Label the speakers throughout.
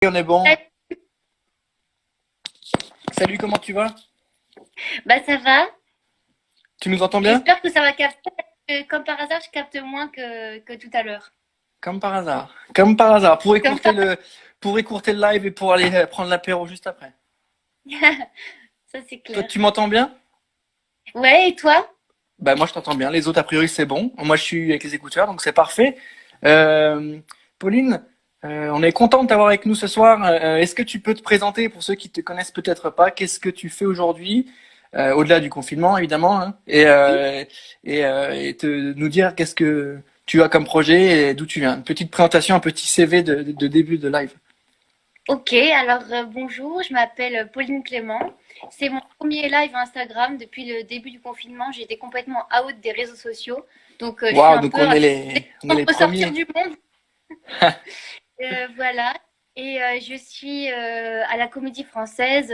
Speaker 1: On est bon. Salut, comment tu vas?
Speaker 2: Bah ça va.
Speaker 1: Tu nous entends bien?
Speaker 2: J'espère que ça va capter. Comme par hasard, je capte moins que tout à l'heure.
Speaker 1: Comme par hasard. Comme par hasard.
Speaker 2: Comme par...
Speaker 1: Pour écourter le live et pour aller prendre l'apéro juste après.
Speaker 2: Ça c'est
Speaker 1: Toi,
Speaker 2: clair.
Speaker 1: tu m'entends bien?
Speaker 2: Ouais, et toi?
Speaker 1: Bah moi je t'entends bien. Les autres a priori c'est bon. Moi je suis avec les écouteurs donc c'est parfait. Euh, Pauline, on est content de t'avoir avec nous ce soir. Est-ce que tu peux te présenter pour ceux qui te connaissent peut-être pas? Qu'est-ce que tu fais aujourd'hui? Au-delà du confinement évidemment, hein, nous dire qu'est-ce que tu as comme projet et d'où tu viens. Une petite présentation, un petit CV de début de live.
Speaker 2: Ok, alors bonjour, je m'appelle Pauline Clément. C'est mon premier live Instagram depuis le début du confinement. J'ai été complètement out des réseaux sociaux. Donc je suis
Speaker 1: Waouh,
Speaker 2: un
Speaker 1: donc
Speaker 2: peu
Speaker 1: on est les
Speaker 2: ressortir
Speaker 1: premiers.
Speaker 2: du monde. Voilà. Et je suis à la Comédie Française,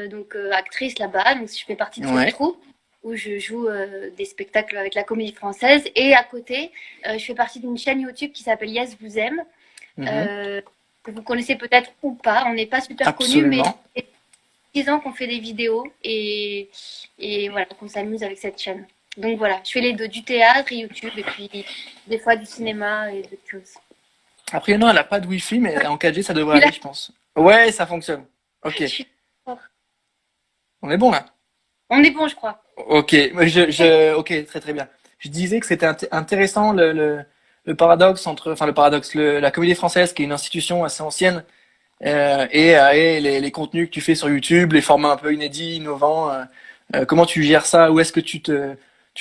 Speaker 2: donc actrice là-bas. Donc je fais partie de cette
Speaker 1: Ouais.
Speaker 2: troupe où je joue des spectacles avec la Comédie Française. Et à côté, je fais partie d'une chaîne YouTube qui s'appelle Yes Vous Aime,
Speaker 1: Mhm.
Speaker 2: euh, que vous connaissez peut-être ou pas. On n'est pas super connus, mais
Speaker 1: Absolument.
Speaker 2: ça fait 10 ans qu'on fait des vidéos et voilà, qu'on s'amuse avec cette chaîne. Donc voilà, je fais les deux, du théâtre et YouTube, et puis des fois du cinéma et d'autres choses.
Speaker 1: Après, non, elle a pas de Wi-Fi, mais en 4G, ça devrait
Speaker 2: Puis là,
Speaker 1: aller, je pense. Ouais, ça fonctionne. Ok.
Speaker 2: je suis fort.
Speaker 1: On est bon là.
Speaker 2: On est bon, je crois.
Speaker 1: Ok. Ok, très très bien. Je disais que c'était intéressant le paradoxe entre, enfin le paradoxe, la Comédie Française, qui est une institution assez ancienne, et les contenus que tu fais sur YouTube, les formats un peu inédits, innovants. Comment tu gères ça? Où est-ce que tu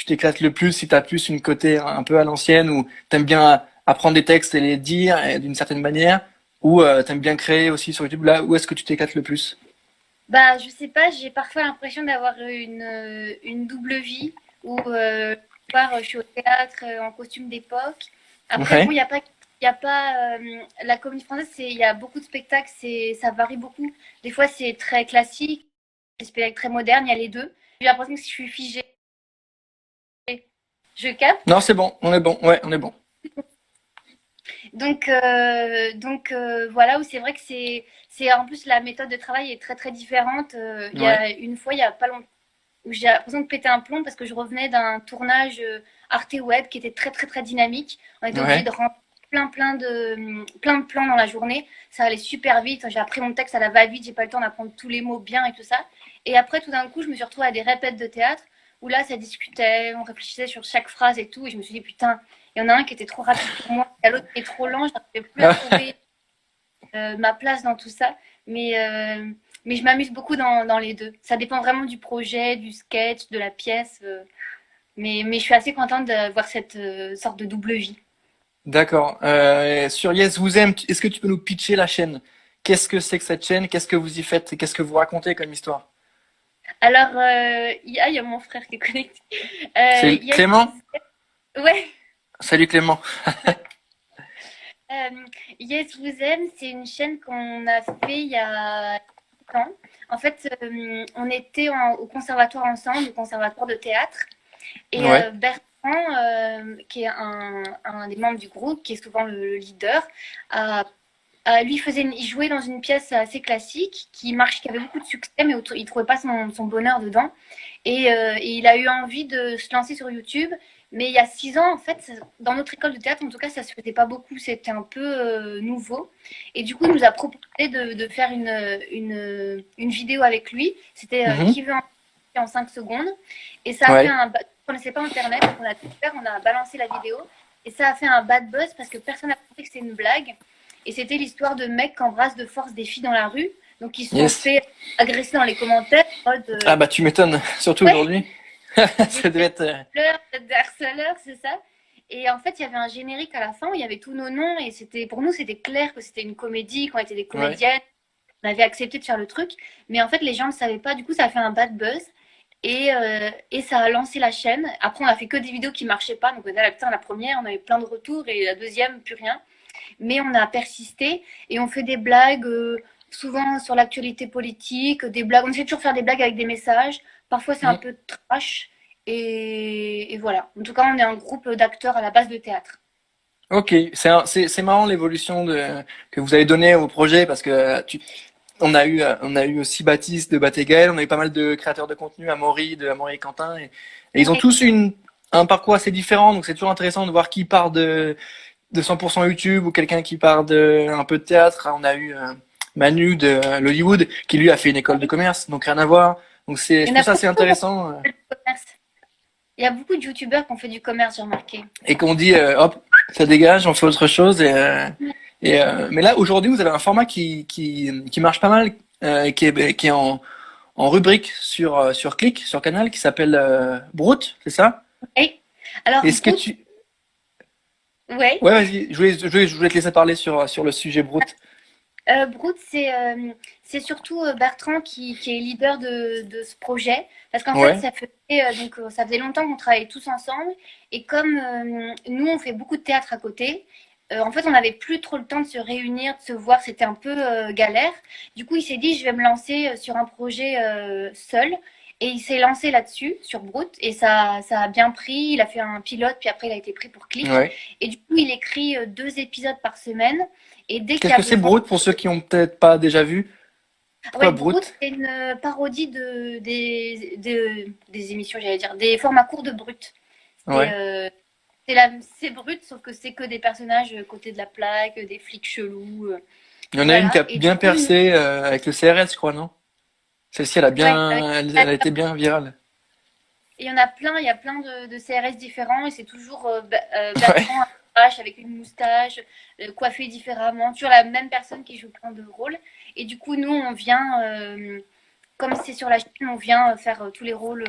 Speaker 1: t'éclates le plus? Si tu as plus une côté un peu à l'ancienne, ou t'aimes bien apprendre des textes et les dire d'une certaine manière, ou t'aimes bien créer aussi sur YouTube, là, où est-ce que tu t'éclates le plus?
Speaker 2: Bah, je sais pas, j'ai parfois l'impression d'avoir une double vie où je suis au théâtre en costume d'époque. Après, bon,
Speaker 1: Ouais,
Speaker 2: il y a pas la comédie française, il y a beaucoup de spectacles, ça varie beaucoup. Des fois, c'est très classique, des spectacles très modernes, il y a les deux. J'ai l'impression que si je suis figée, je capte.
Speaker 1: non, c'est bon, on est bon, ouais, on est bon.
Speaker 2: Voilà, où c'est vrai que c'est en plus la méthode de travail est très très différente. Il y
Speaker 1: Ouais,
Speaker 2: a une fois, il y a pas longtemps, où j'ai l'impression de péter un plomb parce que je revenais d'un tournage Arte Web qui était très très très dynamique. On était obligé
Speaker 1: ouais,
Speaker 2: de rentrer plein de plans dans la journée. Ça allait super vite. J'ai appris mon texte à la va-vite. J'ai pas eu le temps d'apprendre tous les mots bien et tout ça. Et après, tout d'un coup, je me suis retrouvée à des répètes de théâtre où là, ça discutait, on réfléchissait sur chaque phrase et tout. Et je me suis dit, putain, il y en a un qui était trop rapide pour moi, il y a l'autre qui est trop lent. Je n'arrivais plus à trouver ma place dans tout ça. Mais, euh, mais je m'amuse beaucoup dans les deux. Ça dépend vraiment du projet, du sketch, de la pièce. Mais je suis assez contente d'avoir cette sorte de double vie.
Speaker 1: d'accord. Sur Yes Vous Aime, est-ce que tu peux nous pitcher la chaîne? Qu'est-ce que c'est que cette chaîne? Qu'est-ce que vous y faites? Qu'est-ce que vous racontez comme histoire?
Speaker 2: Alors, il y a mon frère qui est connecté.
Speaker 1: C'est
Speaker 2: Yes,
Speaker 1: Clément?
Speaker 2: ouais.
Speaker 1: Salut Clément.
Speaker 2: Yes Vous Aime, c'est une chaîne qu'on a fait il y a temps. En fait, on était au conservatoire ensemble, au conservatoire de théâtre. Et
Speaker 1: Ouais.
Speaker 2: Bertrand, qui est un des membres du groupe, qui est souvent le leader, a, lui il jouait dans une pièce assez classique qui avait beaucoup de succès, mais il ne trouvait pas son bonheur dedans. Et il a eu envie de se lancer sur YouTube. Mais il y a 6 ans, en fait, dans notre école de théâtre, en tout cas, ça se faisait pas beaucoup. C'était un peu nouveau. Et du coup, il nous a proposé de faire une vidéo avec lui. C'était
Speaker 1: Mhm.
Speaker 2: qui veut en 5 secondes. Et ça a fait
Speaker 1: Ouais.
Speaker 2: un. On ne connaissait pas Internet, donc on a tout fait, on a balancé la vidéo. Et ça a fait un bad buzz parce que personne n'a compris que c'était une blague. Et c'était l'histoire de mecs qui embrassent de force des filles dans la rue. Donc, ils se sont
Speaker 1: Yes.
Speaker 2: fait agresser dans les commentaires. En mode,
Speaker 1: Ah bah tu m'étonnes, surtout
Speaker 2: ouais,
Speaker 1: aujourd'hui.
Speaker 2: vous
Speaker 1: Ça devait
Speaker 2: êtes
Speaker 1: être.
Speaker 2: des harceleurs, c'est ça. Et en fait, il y avait un générique à la fin où il y avait tous nos noms. Et pour nous, c'était clair que c'était une comédie, qu'on était des
Speaker 1: Ouais.
Speaker 2: comédiennes. On avait accepté de faire le truc. Mais en fait, les gens ne le savaient pas. Du coup, ça a fait un bad buzz. Et ça a lancé la chaîne. Après, on a fait que des vidéos qui marchaient pas. Donc, on a dit, putain, la première, on avait plein de retours. Et la deuxième, plus rien. Mais on a persisté. Et on fait des blagues, souvent sur l'actualité politique. Des blagues. On essaie de toujours faire des blagues avec des messages. Parfois, c'est un
Speaker 1: Mm.
Speaker 2: peu trash. Et voilà. En tout cas, on est un groupe d'acteurs à la base de théâtre.
Speaker 1: Ok, c'est marrant l'évolution que vous avez donnée au projet parce que on a eu aussi Baptiste de Batégaël, on a eu pas mal de créateurs de contenu, Amaury et Quentin, et ils ont
Speaker 2: Ouais.
Speaker 1: tous un parcours assez différent, donc c'est toujours intéressant de voir qui part de 100% YouTube ou quelqu'un qui part de un peu de théâtre. On a eu Manu de l'Hollywood qui lui a fait une école de commerce, donc rien à voir. Donc
Speaker 2: Il
Speaker 1: je
Speaker 2: y en
Speaker 1: trouve
Speaker 2: a
Speaker 1: ça assez
Speaker 2: beaucoup
Speaker 1: intéressant
Speaker 2: qui font du commerce. Il y a beaucoup de youtubeurs qui ont fait du commerce, j'ai remarqué.
Speaker 1: et qu'on dit hop, ça dégage, on fait autre chose. Mais là aujourd'hui vous avez un format qui marche pas mal, qui est en rubrique sur Click, sur Canal, qui s'appelle Brut, c'est ça?
Speaker 2: Et alors,
Speaker 1: Est-ce que
Speaker 2: Brut,
Speaker 1: tu...
Speaker 2: ouais.
Speaker 1: Ouais, vas-y, je voulais te laisser parler sur le sujet Brut.
Speaker 2: Brut, c'est surtout Bertrand qui est leader de ce projet. Parce qu'en fait,
Speaker 1: Ouais,
Speaker 2: ça faisait longtemps qu'on travaillait tous ensemble. Et comme nous, on fait beaucoup de théâtre à côté, en fait, on n'avait plus trop le temps de se réunir, de se voir. C'était un peu galère. Du coup, il s'est dit, je vais me lancer sur un projet seul. Et il s'est lancé là-dessus, sur Brut. Et ça a bien pris. Il a fait un pilote, puis après, il a été pris pour Click.
Speaker 1: ouais.
Speaker 2: Et du coup, il écrit 2 épisodes par semaine. Et dès qu'il y
Speaker 1: Qu'est-ce
Speaker 2: a
Speaker 1: que c'est
Speaker 2: besoin.
Speaker 1: Brut pour ceux qui ont peut-être pas déjà vu? Pourquoi
Speaker 2: Ouais, Brut,
Speaker 1: Brut?
Speaker 2: c'est une parodie des émissions, j'allais dire, des formats courts de Brut. C'est
Speaker 1: Ouais.
Speaker 2: c'est Brut, sauf que c'est que des personnages côté de la plaque, des flics chelous.
Speaker 1: Il y en a une qui
Speaker 2: Voilà.
Speaker 1: a
Speaker 2: Et du
Speaker 1: bien
Speaker 2: coup,
Speaker 1: percé avec le CRS, je crois, non? Celle-ci,
Speaker 2: ouais,
Speaker 1: elle a été bien virale.
Speaker 2: et il y en a plein, il y a plein de CRS différents et c'est toujours
Speaker 1: Ouais.
Speaker 2: Bertrand avec une moustache, coiffé différemment, toujours la même personne qui joue plein de rôles. Et du coup, nous, on vient, comme c'est sur la chaîne, on vient faire tous les rôles,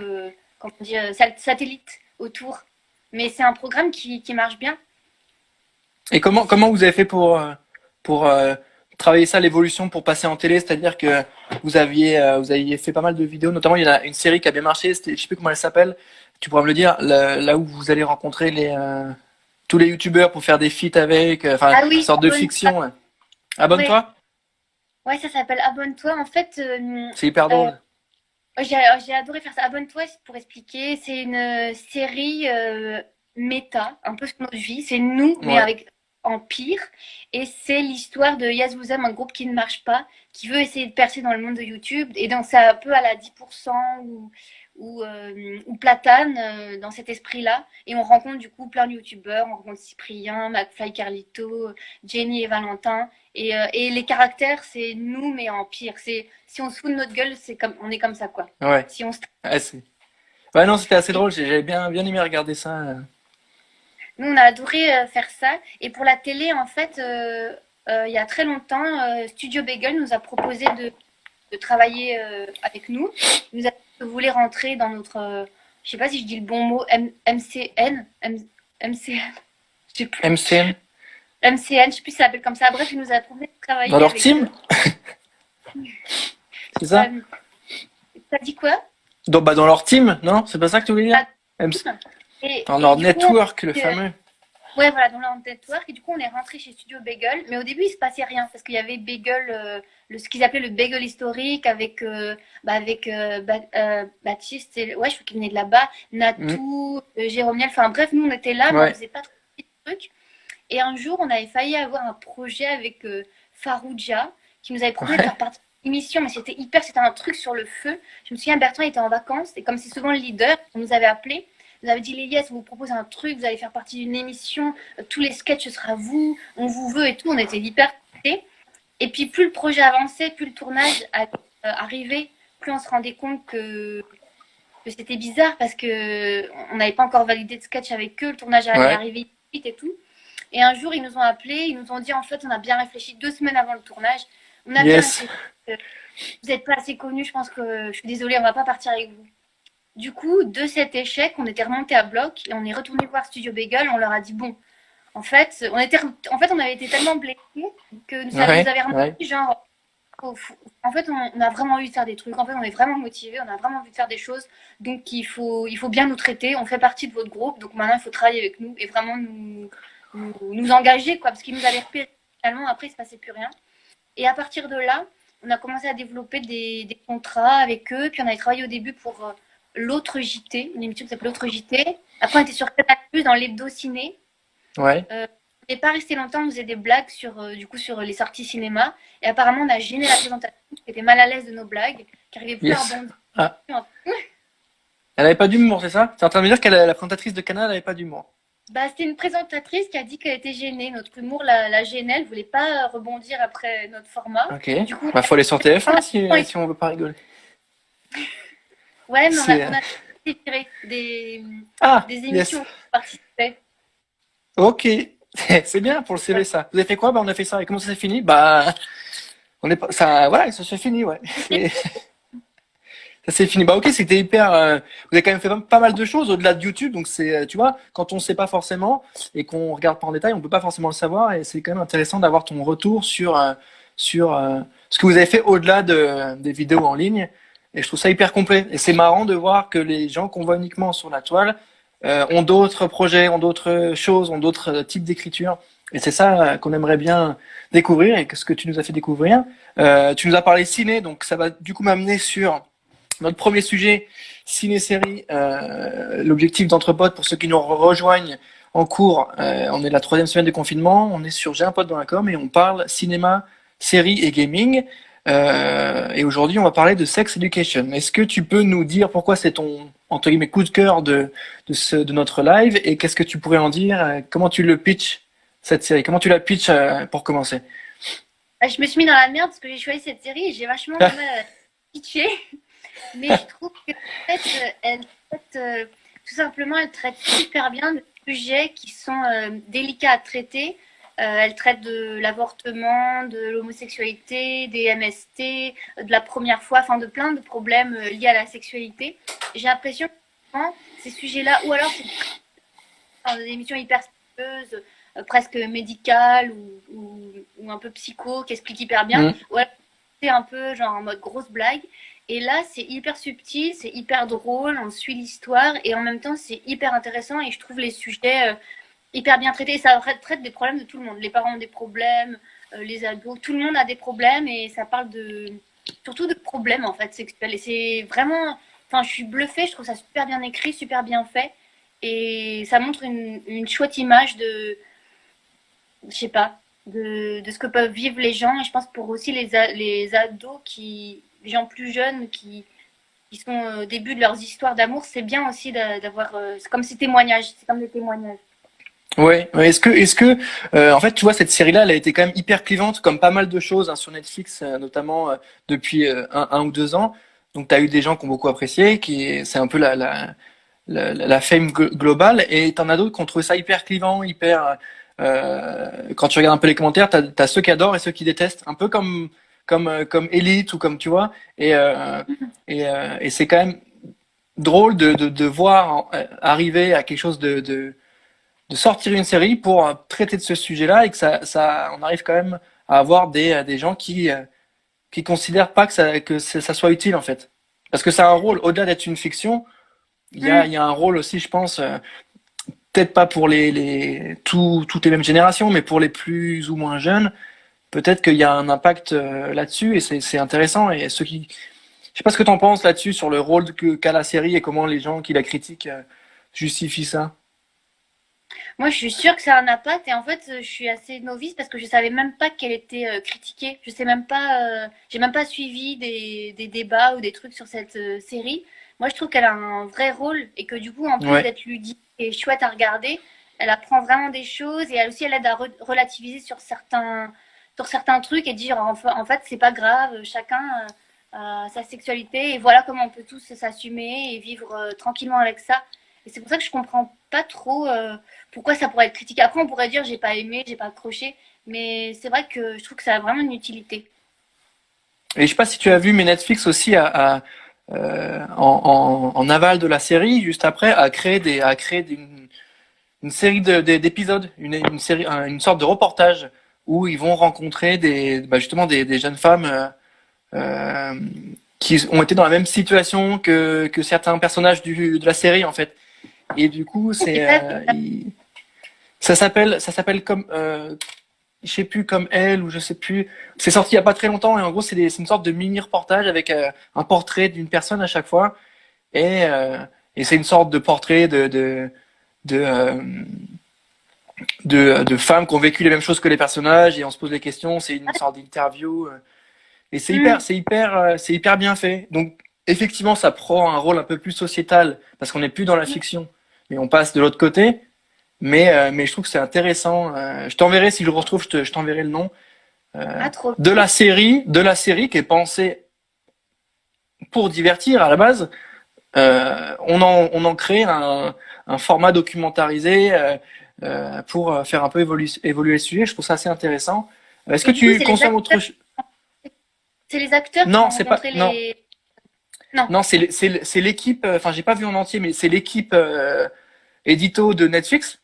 Speaker 2: comment on dit, satellites autour. Mais c'est un programme qui marche bien.
Speaker 1: Et comment vous avez fait pour travailler ça, l'évolution, pour passer en télé? C'est-à-dire que vous aviez fait pas mal de vidéos, notamment il y en a une série qui a bien marché, je sais plus comment elle s'appelle, tu pourras me le dire, là où vous allez rencontrer tous les youtubeurs pour faire des feats avec, enfin,
Speaker 2: Ah
Speaker 1: une
Speaker 2: oui,
Speaker 1: sorte de
Speaker 2: abonne-toi.
Speaker 1: fiction. Ouais.
Speaker 2: Ouais,
Speaker 1: Abonne-toi?
Speaker 2: ouais, ça s'appelle Abonne-toi. En fait,
Speaker 1: C'est hyper
Speaker 2: euh,
Speaker 1: drôle.
Speaker 2: j'ai adoré faire ça. Abonne-toi pour expliquer. C'est une série méta, un peu sur notre vie. C'est nous, mais
Speaker 1: Ouais.
Speaker 2: avec en pire. Et c'est l'histoire de Yazwouzam, un groupe qui ne marche pas, qui veut essayer de percer dans le monde de YouTube. Et donc, c'est un peu à la 10% ou Platane dans cet esprit-là. Et on rencontre du coup plein de YouTubeurs. On rencontre Cyprien, McFly Carlito, Jenny et Valentin. Et les caractères, c'est nous, mais en pire. C'est si on se fout de notre gueule, on est comme ça, quoi.
Speaker 1: Ouais.
Speaker 2: Si on se...
Speaker 1: Ouais, ouais, non, c'était assez
Speaker 2: Et
Speaker 1: drôle, j'avais bien aimé regarder ça.
Speaker 2: nous, on a adoré faire ça. Et pour la télé, en fait, il y a très longtemps, Studio Bagel nous a proposé de travailler avec nous. Il nous a dit que vous voulez rentrer dans notre, je sais pas si je dis le bon mot, MCN, MCN, je sais plus,
Speaker 1: MCN?
Speaker 2: MCN, je sais plus si ça s'appelle comme ça. Bref, il nous a proposé de
Speaker 1: Dans
Speaker 2: travailler
Speaker 1: leur
Speaker 2: avec eux.
Speaker 1: team? C'est ça?
Speaker 2: T'as dit quoi?
Speaker 1: Dans leur team, non? C'est pas ça que tu voulais dire? MC Dans
Speaker 2: Et
Speaker 1: leur
Speaker 2: du coup,
Speaker 1: network, le
Speaker 2: euh,
Speaker 1: fameux.
Speaker 2: ouais, voilà, dans leur network. Et du coup, on est rentré chez Studio Bagel. Mais au début, il se passait rien parce qu'il y avait Bagel, ce qu'ils appelaient le Bagel historique avec Baptiste. Ouais, je crois qu'il venait de là-bas.
Speaker 1: Hmm.
Speaker 2: Natou, Jérôme Niel. Enfin bref, nous, on était là, mais on
Speaker 1: Ouais,
Speaker 2: faisait pas trop de trucs. Et un jour, on avait failli avoir un projet avec Farouja qui nous avait proposé de
Speaker 1: ouais,
Speaker 2: faire partie d'une émission, mais c'était un truc sur le feu. Je me souviens, Bertrand était en vacances et comme c'est souvent le leader, on nous avait appelé. Vous avez dit, les yes, on vous propose un truc, vous allez faire partie d'une émission, tous les sketchs, ce sera vous, on vous veut et tout. On était hyper excités. Et puis, plus le projet avançait, plus le tournage arrivait, plus on se rendait compte que c'était bizarre parce que on n'avait pas encore validé de sketch avec eux, le tournage allait
Speaker 1: ouais.
Speaker 2: arriver vite et tout. Et un jour, ils nous ont appelés, ils nous ont dit en fait, on a bien réfléchi 2 semaines avant le tournage. On a bien
Speaker 1: Yes.
Speaker 2: réfléchi. Vous n'êtes pas assez connus, je pense que je suis désolée, on va pas partir avec vous. Du coup, de cet échec, on était remonté à bloc et on est retourné voir Studio Bagel. On leur a dit bon, en fait, on avait été tellement blessés que ça nous
Speaker 1: Ouais,
Speaker 2: avait remonté
Speaker 1: ouais.
Speaker 2: genre. En fait, on a vraiment envie de faire des trucs. En fait, on est vraiment motivés, on a vraiment envie de faire des choses. Donc, il faut bien nous traiter. On fait partie de votre groupe. Donc, maintenant, il faut travailler avec nous et vraiment nous engager, quoi. Parce qu'ils nous avaient repérés finalement. Après, il ne se passait plus rien. Et à partir de là, on a commencé à développer des contrats avec eux. Puis, on avait travaillé au début pour l'autre JT, une émission qui s'appelle l'autre JT. Après, on était sur Canal+, dans l'hebdo ciné.
Speaker 1: Ouais.
Speaker 2: Euh, n'est pas resté longtemps, on faisait des blagues du coup, sur les sorties cinéma. Et apparemment, on a gêné la présentatrice qui était mal à l'aise de nos blagues, qui n'arrivait plus à
Speaker 1: Yes.
Speaker 2: rebondir.
Speaker 1: Ah, elle avait pas d'humour, c'est ça? C'est en train de me dire que la présentatrice de Canal avait pas d'humour.
Speaker 2: Bah, c'était une présentatrice qui a dit qu'elle était gênée. Notre humour la gênait. Elle voulait pas rebondir après notre format.
Speaker 1: Ok.
Speaker 2: Du coup,
Speaker 1: Bah, faut aller sur TF1 si on veut pas rigoler.
Speaker 2: ouais, mais
Speaker 1: C'est...
Speaker 2: on a tiré des
Speaker 1: Ah, yes.
Speaker 2: émissions où on participait.
Speaker 1: Ok. C'est bien pour le CV, ça. Vous avez fait quoi? Bah, on a fait ça. Et comment ça s'est fini? Bah, on est pas, ça, voilà, ça s'est fini, ouais. Ça s'est fini. Bah, ok, c'était hyper, vous avez quand même fait pas mal de choses au-delà de YouTube. Donc, tu vois, quand on sait pas forcément et qu'on regarde pas en détail, on peut pas forcément le savoir. Et c'est quand même intéressant d'avoir ton retour sur ce que vous avez fait au-delà des vidéos en ligne. Et je trouve ça hyper complet. Et c'est marrant de voir que les gens qu'on voit uniquement sur la toile ont d'autres projets, ont d'autres choses, ont d'autres types d'écriture. Et c'est ça qu'on aimerait bien découvrir et que ce que tu nous as fait découvrir. Tu nous as parlé ciné, donc ça va du coup m'amener sur notre premier sujet, ciné-série. L'objectif d'Entre Potes, pour ceux qui nous rejoignent en cours, on est la 3e semaine de confinement, on est sur J'ai un pote dans la com et on parle cinéma, série et gaming. Et aujourd'hui, on va parler de Sex Education. Est-ce que tu peux nous dire pourquoi c'est ton, entre guillemets, coup de cœur de notre live et qu'est-ce que tu pourrais en dire? Comment tu le pitches, cette série? Comment tu la pitches pour commencer?
Speaker 2: Je me suis mis dans la merde parce que j'ai choisi cette série et j'ai vachement du mal à pitcher. Mais je trouve que en fait, elle traite, tout simplement, elle traite super bien de sujets qui sont délicats à traiter. Elle traite de l'avortement, de l'homosexualité, des MST, de la première fois, enfin de plein de problèmes liés à la sexualité. J'ai l'impression que ces sujets-là, ou alors c'est dans des émissions hyper sérieuses, presque médicales ou un peu psycho, qui expliquent hyper bien, ou alors c'est un peu genre en mode grosse blague. Et là, c'est hyper subtil, c'est hyper drôle, on suit l'histoire et en même temps, c'est hyper intéressant et je trouve les sujets hyper bien traités. Ça traite des problèmes de tout le monde. Les parents ont des problèmes, les ados, tout le monde a des problèmes et ça parle surtout de problèmes en fait sexuels. Et c'est vraiment, enfin, je suis bluffée, je trouve ça super bien écrit, super bien fait et ça montre une chouette image je sais pas, de ce que peuvent vivre les gens et je pense pour aussi les ados les gens plus jeunes qui sont au début de leurs histoires d'amour, c'est bien aussi d'avoir, c'est comme ces témoignages, c'est comme des témoignages.
Speaker 1: Ouais. Est-ce que, en fait, tu vois, cette série-là, elle a été quand même hyper clivante, comme pas mal de choses sur Netflix, notamment depuis un ou 2 ans. Donc, tu as eu des gens qui ont beaucoup apprécié, c'est un peu la fame globale, et t'en as d'autres qui ont trouvé ça hyper clivant, hyper. Quand tu regardes un peu les commentaires, t'as ceux qui adorent et ceux qui détestent, un peu comme Elite ou comme tu vois, et c'est quand même drôle de voir arriver à quelque chose de sortir une série pour traiter de ce sujet-là et que on arrive quand même à avoir des gens qui considèrent pas que ça soit utile en fait. Parce que ça a un rôle, au-delà d'être une fiction, il y a un rôle aussi, je pense, peut-être pas pour toutes les mêmes générations, mais pour les plus ou moins jeunes, peut-être qu'il y a un impact là-dessus et c'est intéressant. Et je sais pas ce que t'en penses là-dessus, sur le rôle qu'a la série et comment les gens qui la critiquent justifient ça.
Speaker 2: Moi, je suis sûre que ça a un impact et en fait, je suis assez novice parce que je savais même pas qu'elle était critiquée. Je sais même pas, j'ai même pas suivi des débats ou des trucs sur cette série. Moi, je trouve qu'elle a un vrai rôle et que du coup, en plus
Speaker 1: Ouais.
Speaker 2: d'être ludique et chouette à regarder, elle apprend vraiment des choses et elle aussi, elle aide à relativiser sur certains trucs et dire en fait, c'est pas grave, chacun a sa sexualité et voilà comment on peut tous s'assumer et vivre tranquillement avec ça. Et c'est pour ça que je comprends pas trop pourquoi ça pourrait être critiqué. Après, on pourrait dire j'ai pas aimé, j'ai pas accroché, mais c'est vrai que je trouve que ça a vraiment une utilité.
Speaker 1: Et je sais pas si tu as vu, mais Netflix aussi en aval de la série, juste après, une série d'épisodes, une série, une sorte de reportage où ils vont rencontrer justement des jeunes femmes euh, qui ont été dans la même situation que certains personnages de la série en fait. Et du coup, ça s'appelle comme je sais plus, comme elle ou je sais plus. C'est sorti il y a pas très longtemps et en gros c'est une sorte de mini reportage avec un portrait d'une personne à chaque fois et c'est une sorte de portrait de de femmes qui ont vécu les mêmes choses que les personnages et on se pose des questions. C'est une sorte d'interview. Et
Speaker 2: Mm.
Speaker 1: c'est hyper bien fait. Donc, effectivement, ça prend un rôle un peu plus sociétal parce qu'on n'est plus dans la fiction, mais on passe de l'autre côté. Mais je trouve que c'est intéressant. Je t'enverrai si je le retrouve, je t'enverrai le nom
Speaker 2: Ah, trop
Speaker 1: de la série qui est pensée pour divertir à la base. On en crée un format documentarisé pour faire un peu évoluer le sujet. Je trouve ça assez intéressant. Est-ce que
Speaker 2: Et du coup,
Speaker 1: tu consommes autre chose?
Speaker 2: c'est les acteurs qui
Speaker 1: Non,
Speaker 2: ont
Speaker 1: c'est pas.
Speaker 2: rencontré
Speaker 1: Non,
Speaker 2: les. Non.
Speaker 1: non, c'est l'équipe. Enfin, j'ai pas vu en entier, mais c'est l'équipe édito de Netflix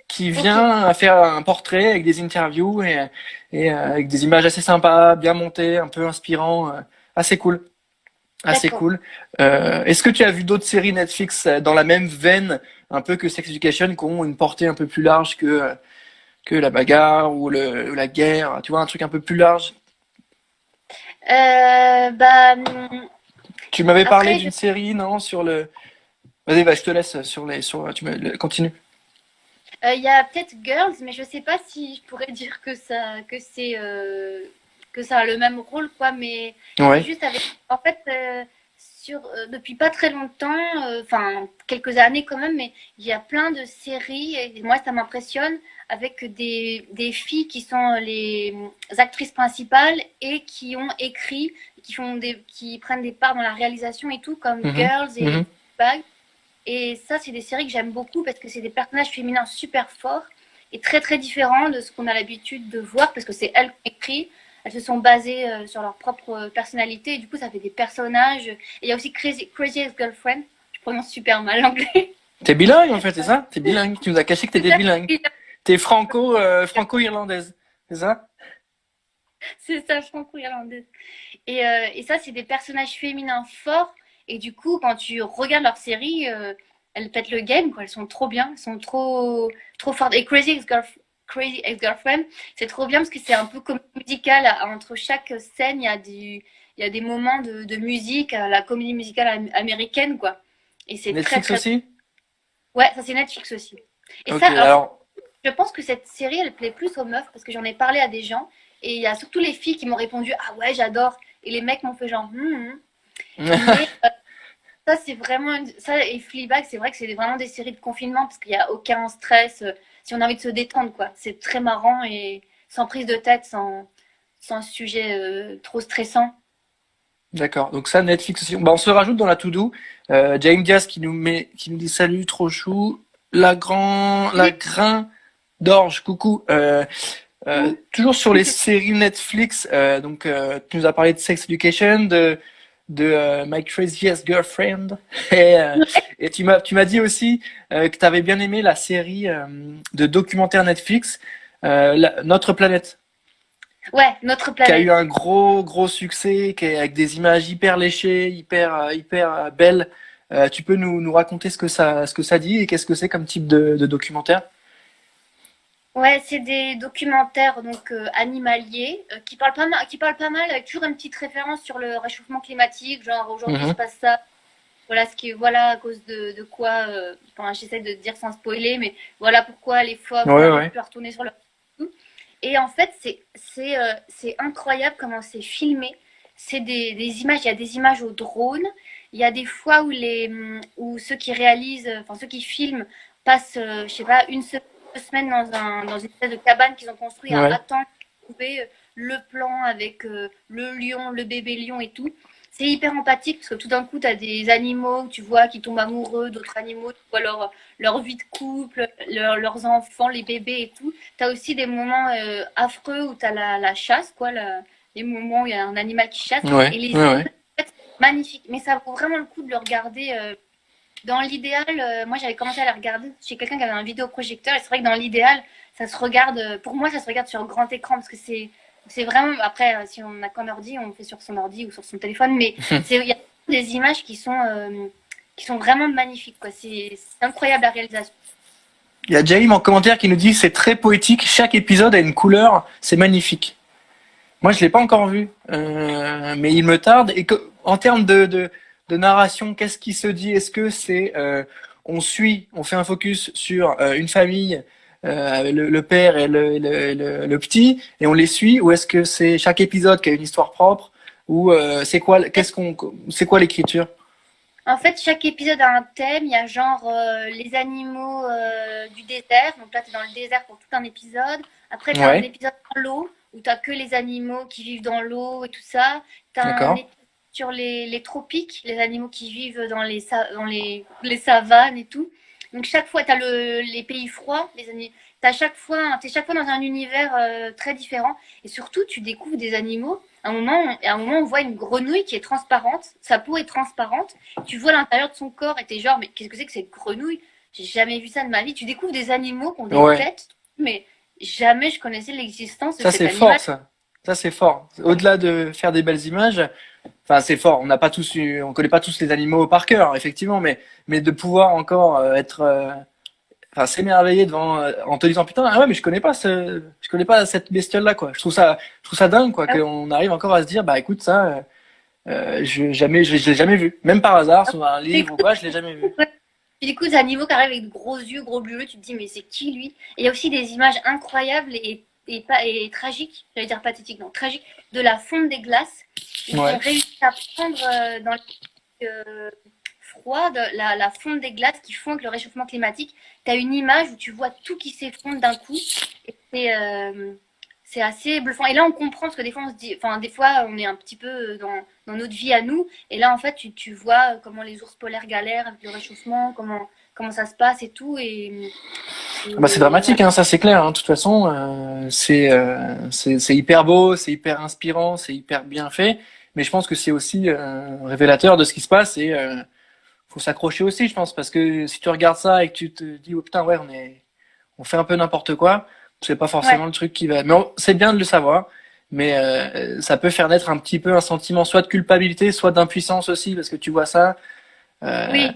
Speaker 1: qui
Speaker 2: Ok,
Speaker 1: vient faire un portrait avec des interviews et avec des images assez sympas, bien montées, un peu inspirant, assez cool. Assez
Speaker 2: d'accord.
Speaker 1: cool. Est-ce que tu as vu d'autres séries Netflix dans la même veine, un peu que Sex Education, qui ont une portée un peu plus large que la bagarre ou la guerre, tu vois, un truc un peu plus large?
Speaker 2: Bah,
Speaker 1: Tu m'avais parlé
Speaker 2: après,
Speaker 1: d'une série, non, sur le. Vas-y, bah, je te laisse sur les, sur, continue.
Speaker 2: il y a peut-être Girls, mais je sais pas si je pourrais dire que ça a le même rôle, quoi. Mais c'est
Speaker 1: Ouais.
Speaker 2: juste avec, en fait, depuis pas très longtemps, enfin quelques années quand même, mais il y a plein de séries et moi ça m'impressionne avec des filles qui sont les actrices principales et qui ont écrit, qui prennent des parts dans la réalisation et tout, comme
Speaker 1: Mhm.
Speaker 2: Girls et
Speaker 1: Mhm.
Speaker 2: Bag. Et ça, c'est des séries que j'aime beaucoup parce que c'est des personnages féminins super forts et très très différents de ce qu'on a l'habitude de voir parce que c'est elles qui ont écrit. Elles se sont basées sur leur propre personnalité et du coup, ça fait des personnages. Et il y a aussi Crazy Ex-Girlfriend. Je prononce super mal l'anglais.
Speaker 1: T'es bilingue en fait, c'est ça? T'es bilingue. Tu nous as caché que t'étais bilingue. T'es franco-irlandaise, c'est ça?
Speaker 2: C'est ça, franco-irlandaise. Et ça, c'est des personnages féminins forts. Et du coup, quand tu regardes leur série, elles pètent le game, quoi. Elles sont trop bien, elles sont trop fortes. Et Crazy Ex-Girlfriend, c'est trop bien parce que c'est un peu comme musical. Entre chaque scène, il y a des moments de musique, la comédie musicale américaine, quoi. Et c'est très,
Speaker 1: Netflix
Speaker 2: très.
Speaker 1: aussi?
Speaker 2: Ouais, ça, c'est Netflix aussi. Et ça,
Speaker 1: Ok,
Speaker 2: alors,
Speaker 1: alors.
Speaker 2: je pense que cette série, elle plaît plus aux meufs parce que j'en ai parlé à des gens. Et il y a surtout les filles qui m'ont répondu: Ah ouais, j'adore. Et les mecs m'ont fait genre: Mais ça, c'est vraiment. Ça, et Fleabag, c'est vrai que c'est vraiment des séries de confinement parce qu'il n'y a aucun stress. Si on a envie de se détendre, quoi. C'est très marrant et sans prise de tête, sans sujet trop stressant.
Speaker 1: D'accord. Donc ça, Netflix aussi. Bah, on se rajoute dans la to-do. James Diaz qui nous dit salut, trop chou. La
Speaker 2: Oui,
Speaker 1: grain d'orge, coucou. Toujours sur les séries Netflix. Tu nous as parlé de Sex Education, de My Craziest Girlfriend. Et, euh, et tu m'as dit aussi que tu avais bien aimé la série de documentaire Netflix, Notre planète,
Speaker 2: ouais, Notre
Speaker 1: qui a eu
Speaker 2: planète.
Speaker 1: un gros succès, qui est avec des images hyper léchées, hyper belles. Tu peux nous raconter ce que ça dit et qu'est-ce que c'est comme type de documentaire?
Speaker 2: Ouais, c'est des documentaires donc animaliers qui parlent pas mal avec toujours une petite référence sur le réchauffement climatique, genre aujourd'hui il se
Speaker 1: Mhm.
Speaker 2: passe ça, voilà ce qui est, voilà à cause de quoi, enfin j'essaie de dire sans spoiler, mais voilà pourquoi les phoques
Speaker 1: Ouais,
Speaker 2: n'arrivent
Speaker 1: ouais.
Speaker 2: plus à retourner sur leur. Et en fait c'est incroyable comment c'est filmé. C'est des images, il y a des images au drone, il y a des fois où ceux qui réalisent, enfin ceux qui filment passent, je sais pas, une semaine, 2 semaines dans une espèce de cabane qu'ils ont construit à
Speaker 1: Ouais.
Speaker 2: attendre de trouver le plan avec le lion, le bébé lion et tout. C'est hyper empathique parce que tout d'un coup, tu as des animaux, tu vois, qui tombent amoureux d'autres animaux, tu vois leur vie de couple, leurs enfants, les bébés et tout. Tu as aussi des moments affreux où tu as la chasse, quoi, les moments où il y a un animal qui chasse.
Speaker 1: Ouais,
Speaker 2: Et les
Speaker 1: ouais, ouais.
Speaker 2: images, en fait, magnifiques. Mais ça vaut vraiment le coup de le regarder. Dans l'idéal, moi j'avais commencé à la regarder chez quelqu'un qui avait un vidéoprojecteur. Et c'est vrai que dans l'idéal, ça se regarde, pour moi, ça se regarde sur grand écran parce que c'est vraiment. Après, si on n'a qu'un ordi, on le fait sur son ordi ou sur son téléphone. Mais il y a des images qui sont vraiment magnifiques, quoi. C'est incroyable la réalisation.
Speaker 1: Il y a Jaime en commentaire qui nous dit c'est très poétique, chaque épisode a une couleur, c'est magnifique. Moi, je l'ai pas encore vu, mais il me tarde. Et en termes de narration, qu'est-ce qui se dit? Est-ce que c'est on fait un focus sur une famille le père et le petit, et on les suit, ou est-ce que c'est chaque épisode qui a une histoire propre, ou c'est quoi l'écriture?
Speaker 2: En fait, chaque épisode a un thème. Il y a genre les animaux du désert. Donc là, tu es dans le désert pour tout un épisode. Après, tu as un
Speaker 1: Ouais,
Speaker 2: épisode dans l'eau où tu que les animaux qui vivent dans l'eau et tout ça. Tu as un
Speaker 1: d'accord.
Speaker 2: épisode sur les tropiques, les animaux qui vivent dans les savanes et tout. Donc chaque fois, tu as les pays froids. T'es chaque fois dans un univers très différent. Et surtout, tu découvres des animaux. À un moment, on voit une grenouille qui est transparente. Sa peau est transparente. Tu vois l'intérieur de son corps et t'es genre, mais qu'est-ce que c'est que cette grenouille? J'ai jamais vu ça de ma vie. Tu découvres des animaux qui ont des
Speaker 1: Ouais,
Speaker 2: têtes, mais jamais je connaissais l'existence de
Speaker 1: ça
Speaker 2: cet
Speaker 1: c'est fort,
Speaker 2: animal.
Speaker 1: ça. Ça c'est fort. Au-delà de faire des belles images, enfin c'est fort. On connaît pas tous les animaux par cœur, effectivement, mais de pouvoir encore enfin s'émerveiller devant en te disant putain ah ouais mais je connais pas cette bestiole là quoi. Je trouve ça dingue quoi
Speaker 2: Ah
Speaker 1: qu'on arrive encore à se dire bah écoute ça je l'ai jamais vu. Même par hasard sur un livre ou
Speaker 2: ouais.
Speaker 1: quoi, je l'ai jamais vu.
Speaker 2: Tu découvres des animaux qui arrivent avec de gros yeux, gros bleus. Tu te dis, mais c'est qui lui? Et il y a aussi des images incroyables et tragiques, j'allais dire pathétiques, non, tragiques, de la fonte des glaces. Ils ont
Speaker 1: Ouais.
Speaker 2: réussi à prendre dans euh, froide, la fonte des glaces qui font avec le réchauffement climatique. Tu as une image où tu vois tout qui s'effondre d'un coup. Et c'est assez bluffant. Et là, on comprend parce que des fois, on se dit, enfin, des fois, on est un petit peu dans notre vie à nous. Et là, en fait, tu vois comment les ours polaires galèrent avec le réchauffement, comment ça se passe et tout.
Speaker 1: Bah c'est
Speaker 2: Voilà.
Speaker 1: dramatique hein, ça c'est clair hein. De toute façon c'est hyper beau, c'est hyper inspirant, c'est hyper bien fait. Mais je pense que c'est aussi révélateur de ce qui se passe et faut s'accrocher aussi je pense parce que si tu regardes ça et que tu te dis oh putain ouais on fait un peu n'importe quoi, c'est pas
Speaker 2: Ouais,
Speaker 1: forcément le truc qui va. Mais c'est bien de le savoir. Mais ça peut faire naître un petit peu un sentiment soit de culpabilité, soit d'impuissance aussi, parce que tu vois ça, euh,
Speaker 2: oui,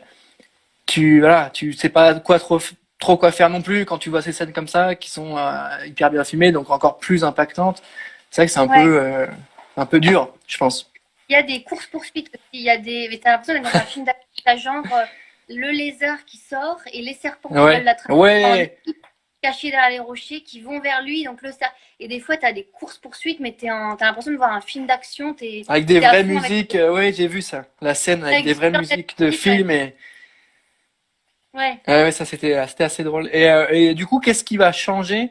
Speaker 1: tu sais pas trop quoi faire non plus quand tu vois ces scènes comme ça qui sont hyper bien filmées, donc encore plus impactantes. C'est vrai que c'est
Speaker 2: ouais.
Speaker 1: un peu dur, je pense.
Speaker 2: Il y a des courses-poursuites aussi. Il y a des. Mais t'as l'impression d'être dans un film d'action. T'as genre le lézard qui sort et les serpents qui veulent
Speaker 1: Ouais,
Speaker 2: l'attraper.
Speaker 1: ouais,
Speaker 2: Cachés derrière les rochers qui vont vers lui. Donc et des fois, tu as des courses-poursuites, mais t'as l'impression de voir un film d'action.
Speaker 1: avec des
Speaker 2: T'es à
Speaker 1: vraies
Speaker 2: fond avec
Speaker 1: musiques. Ouais, j'ai vu ça. La scène avec
Speaker 2: avec
Speaker 1: des
Speaker 2: des
Speaker 1: vraies
Speaker 2: super belles
Speaker 1: musiques de
Speaker 2: musiques, ouais.
Speaker 1: films et
Speaker 2: Ouais.
Speaker 1: ouais, ça c'était assez drôle. Et du coup, qu'est-ce qui va changer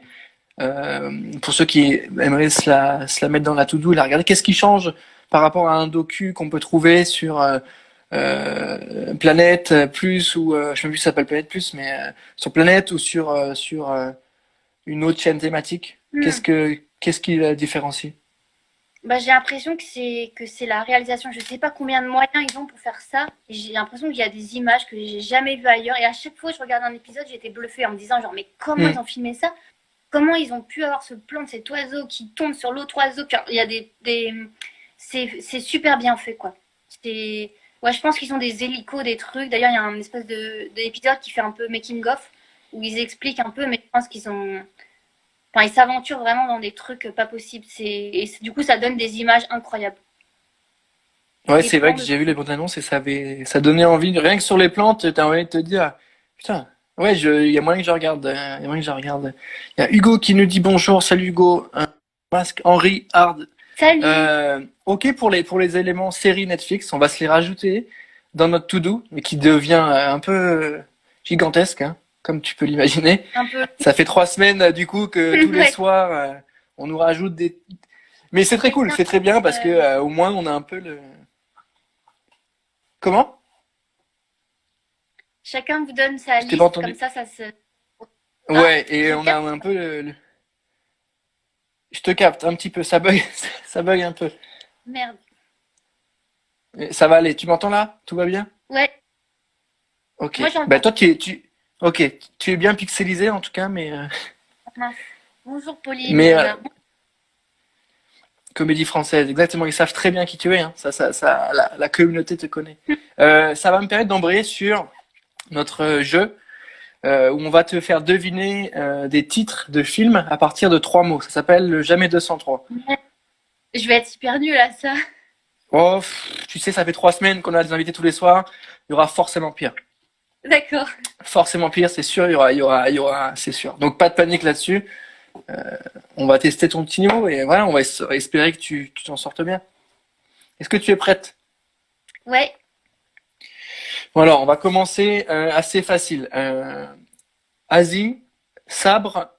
Speaker 1: pour ceux qui aimeraient se la mettre dans la to-do et la regarder, qu'est-ce qui change par rapport à un docu qu'on peut trouver sur Planète Plus ou je sais même plus si ça s'appelle Planète Plus, mais sur Planète ou sur une autre chaîne thématique?
Speaker 2: Hmm.
Speaker 1: Qu'est-ce qui la différencie?
Speaker 2: Bah, j'ai l'impression que c'est la réalisation. Je sais pas combien de moyens ils ont pour faire ça. Et j'ai l'impression qu'il y a des images que j'ai jamais vues ailleurs. Et à chaque fois que je regarde un épisode, j'étais bluffée en me disant genre mais comment
Speaker 1: Hmm.
Speaker 2: ils ont filmé ça? Comment ils ont pu avoir ce plan de cet oiseau qui tombe sur l'autre oiseau? Il y a c'est super bien fait quoi. Ouais, je pense qu'ils ont des hélicos, des trucs. D'ailleurs, il y a un espèce d'épisode qui fait un peu making of où ils expliquent un peu, mais je pense qu'ils ont, enfin, ils s'aventurent vraiment dans des trucs pas possibles. Du coup, ça donne des images incroyables.
Speaker 1: Ouais,
Speaker 2: Des
Speaker 1: c'est vrai
Speaker 2: plans
Speaker 1: que
Speaker 2: de.
Speaker 1: j'ai vu les bandes annonces et ça donnait envie, rien que sur les plantes, t'as envie de te dire, putain, ouais, il y a moyen que je regarde, il y a moyen que je regarde. Il y a Hugo qui nous dit bonjour, salut Hugo, un masque, Henri, Hard.
Speaker 2: Salut.
Speaker 1: Ok pour les éléments série Netflix, on va se les rajouter dans notre to-do, mais qui devient un peu gigantesque, hein, comme tu peux l'imaginer.
Speaker 2: Un peu.
Speaker 1: Ça fait 3 semaines du coup que tous les
Speaker 2: Ouais.
Speaker 1: soirs, on nous rajoute des. Mais c'est très cool,
Speaker 2: Chacun,
Speaker 1: c'est très bien parce que au moins on a un peu le. Comment?
Speaker 2: chacun vous donne sa
Speaker 1: Je t'ai pas
Speaker 2: liste, comme
Speaker 1: entendu.
Speaker 2: ça se. Ah,
Speaker 1: Ouais, et
Speaker 2: je
Speaker 1: on a
Speaker 2: capte.
Speaker 1: un peu Je te capte un petit peu, ça bug, ça bug un peu.
Speaker 2: Merde.
Speaker 1: Ça va aller, tu m'entends là? Tout va bien?
Speaker 2: Ouais,
Speaker 1: Ok.
Speaker 2: moi
Speaker 1: Bah
Speaker 2: j'entends.
Speaker 1: toi ok, tu es bien pixelisé en tout cas,
Speaker 2: Mince. Bonjour Pauline.
Speaker 1: mais comédie française, exactement. Ils savent très bien qui tu es, hein. La communauté te connaît. Ça va me permettre d'embrayer sur notre jeu où on va te faire deviner des titres de films à partir de 3 mots. Ça s'appelle le Jamais 203.
Speaker 2: Je vais être hyper nulle à ça.
Speaker 1: Oh, tu sais, ça fait 3 semaines qu'on a des invités tous les soirs. Il y aura forcément pire.
Speaker 2: D'accord.
Speaker 1: Forcément pire, c'est sûr, c'est sûr. Donc pas de panique là-dessus. On va tester ton petit niveau et voilà, on va espérer que tu t'en sortes bien. Est-ce que tu es prête?
Speaker 2: Ouais.
Speaker 1: Bon alors, on va commencer assez facile. Asie, sabre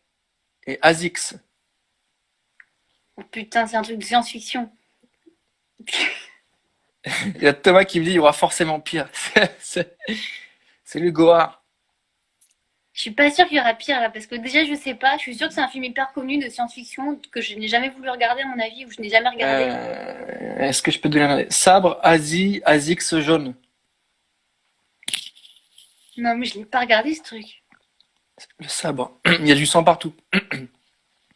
Speaker 1: et Azix.
Speaker 2: Oh, putain, c'est un truc de science-fiction.
Speaker 1: Il y a Thomas qui me dit il y aura forcément pire. C'est c'est le Goa.
Speaker 2: Je suis pas sûre qu'il y aura pire là, parce que déjà, je sais pas. Je suis sûre que c'est un film hyper connu de science-fiction que je n'ai jamais voulu regarder à mon avis, ou je n'ai jamais regardé.
Speaker 1: Est-ce que je peux te donner un... Sabre, Asie, Azix jaune.
Speaker 2: Non, mais je l'ai pas regardé ce truc.
Speaker 1: Le sabre. Il y a du sang partout.
Speaker 2: Il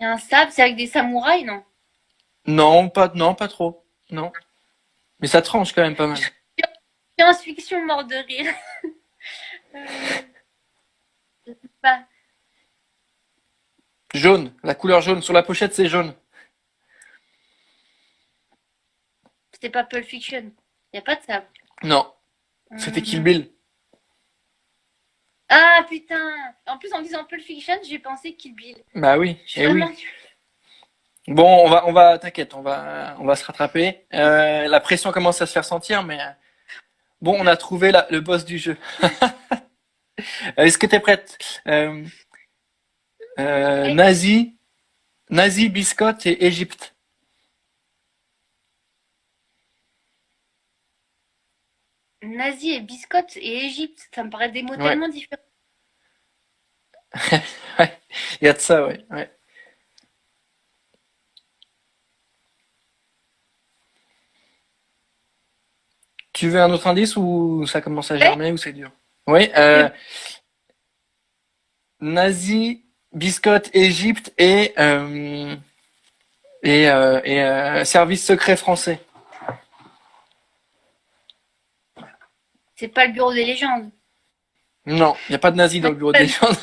Speaker 2: y a un sable, c'est avec des samouraïs, non?
Speaker 1: Non, pas trop. Non. Mais ça tranche quand même pas mal.
Speaker 2: Science-fiction mort de rire. Euh, je sais pas.
Speaker 1: Jaune. La couleur jaune. Sur la pochette, c'est jaune.
Speaker 2: C'était pas Pulp Fiction. Il y a pas de sable.
Speaker 1: Non. C'était Kill
Speaker 2: Hum.
Speaker 1: Bill.
Speaker 2: Ah putain! En plus, en disant Pulp Fiction, j'ai pensé Kill Bill.
Speaker 1: Bah oui.
Speaker 2: Je suis
Speaker 1: Eh oui.
Speaker 2: vraiment nulle.
Speaker 1: Bon, t'inquiète, on va se rattraper. La pression commence à se faire sentir, mais bon, on a trouvé le boss du jeu. Est-ce que t'es prête?
Speaker 2: Ouais.
Speaker 1: Nazi, Nazi, biscotte et Égypte.
Speaker 2: Nazi et biscotte et Égypte, ça me paraît des mots
Speaker 1: Ouais,
Speaker 2: tellement différents.
Speaker 1: ouais. Il y a de ça, ouais. Ouais. Tu veux un autre indice ou ça commence à
Speaker 2: Ouais.
Speaker 1: germer ou c'est dur? Oui,
Speaker 2: Le-
Speaker 1: Nazi, biscotte, Égypte service secret français.
Speaker 2: C'est pas le bureau des légendes.
Speaker 1: Non, il n'y a pas de nazi dans le bureau de légende.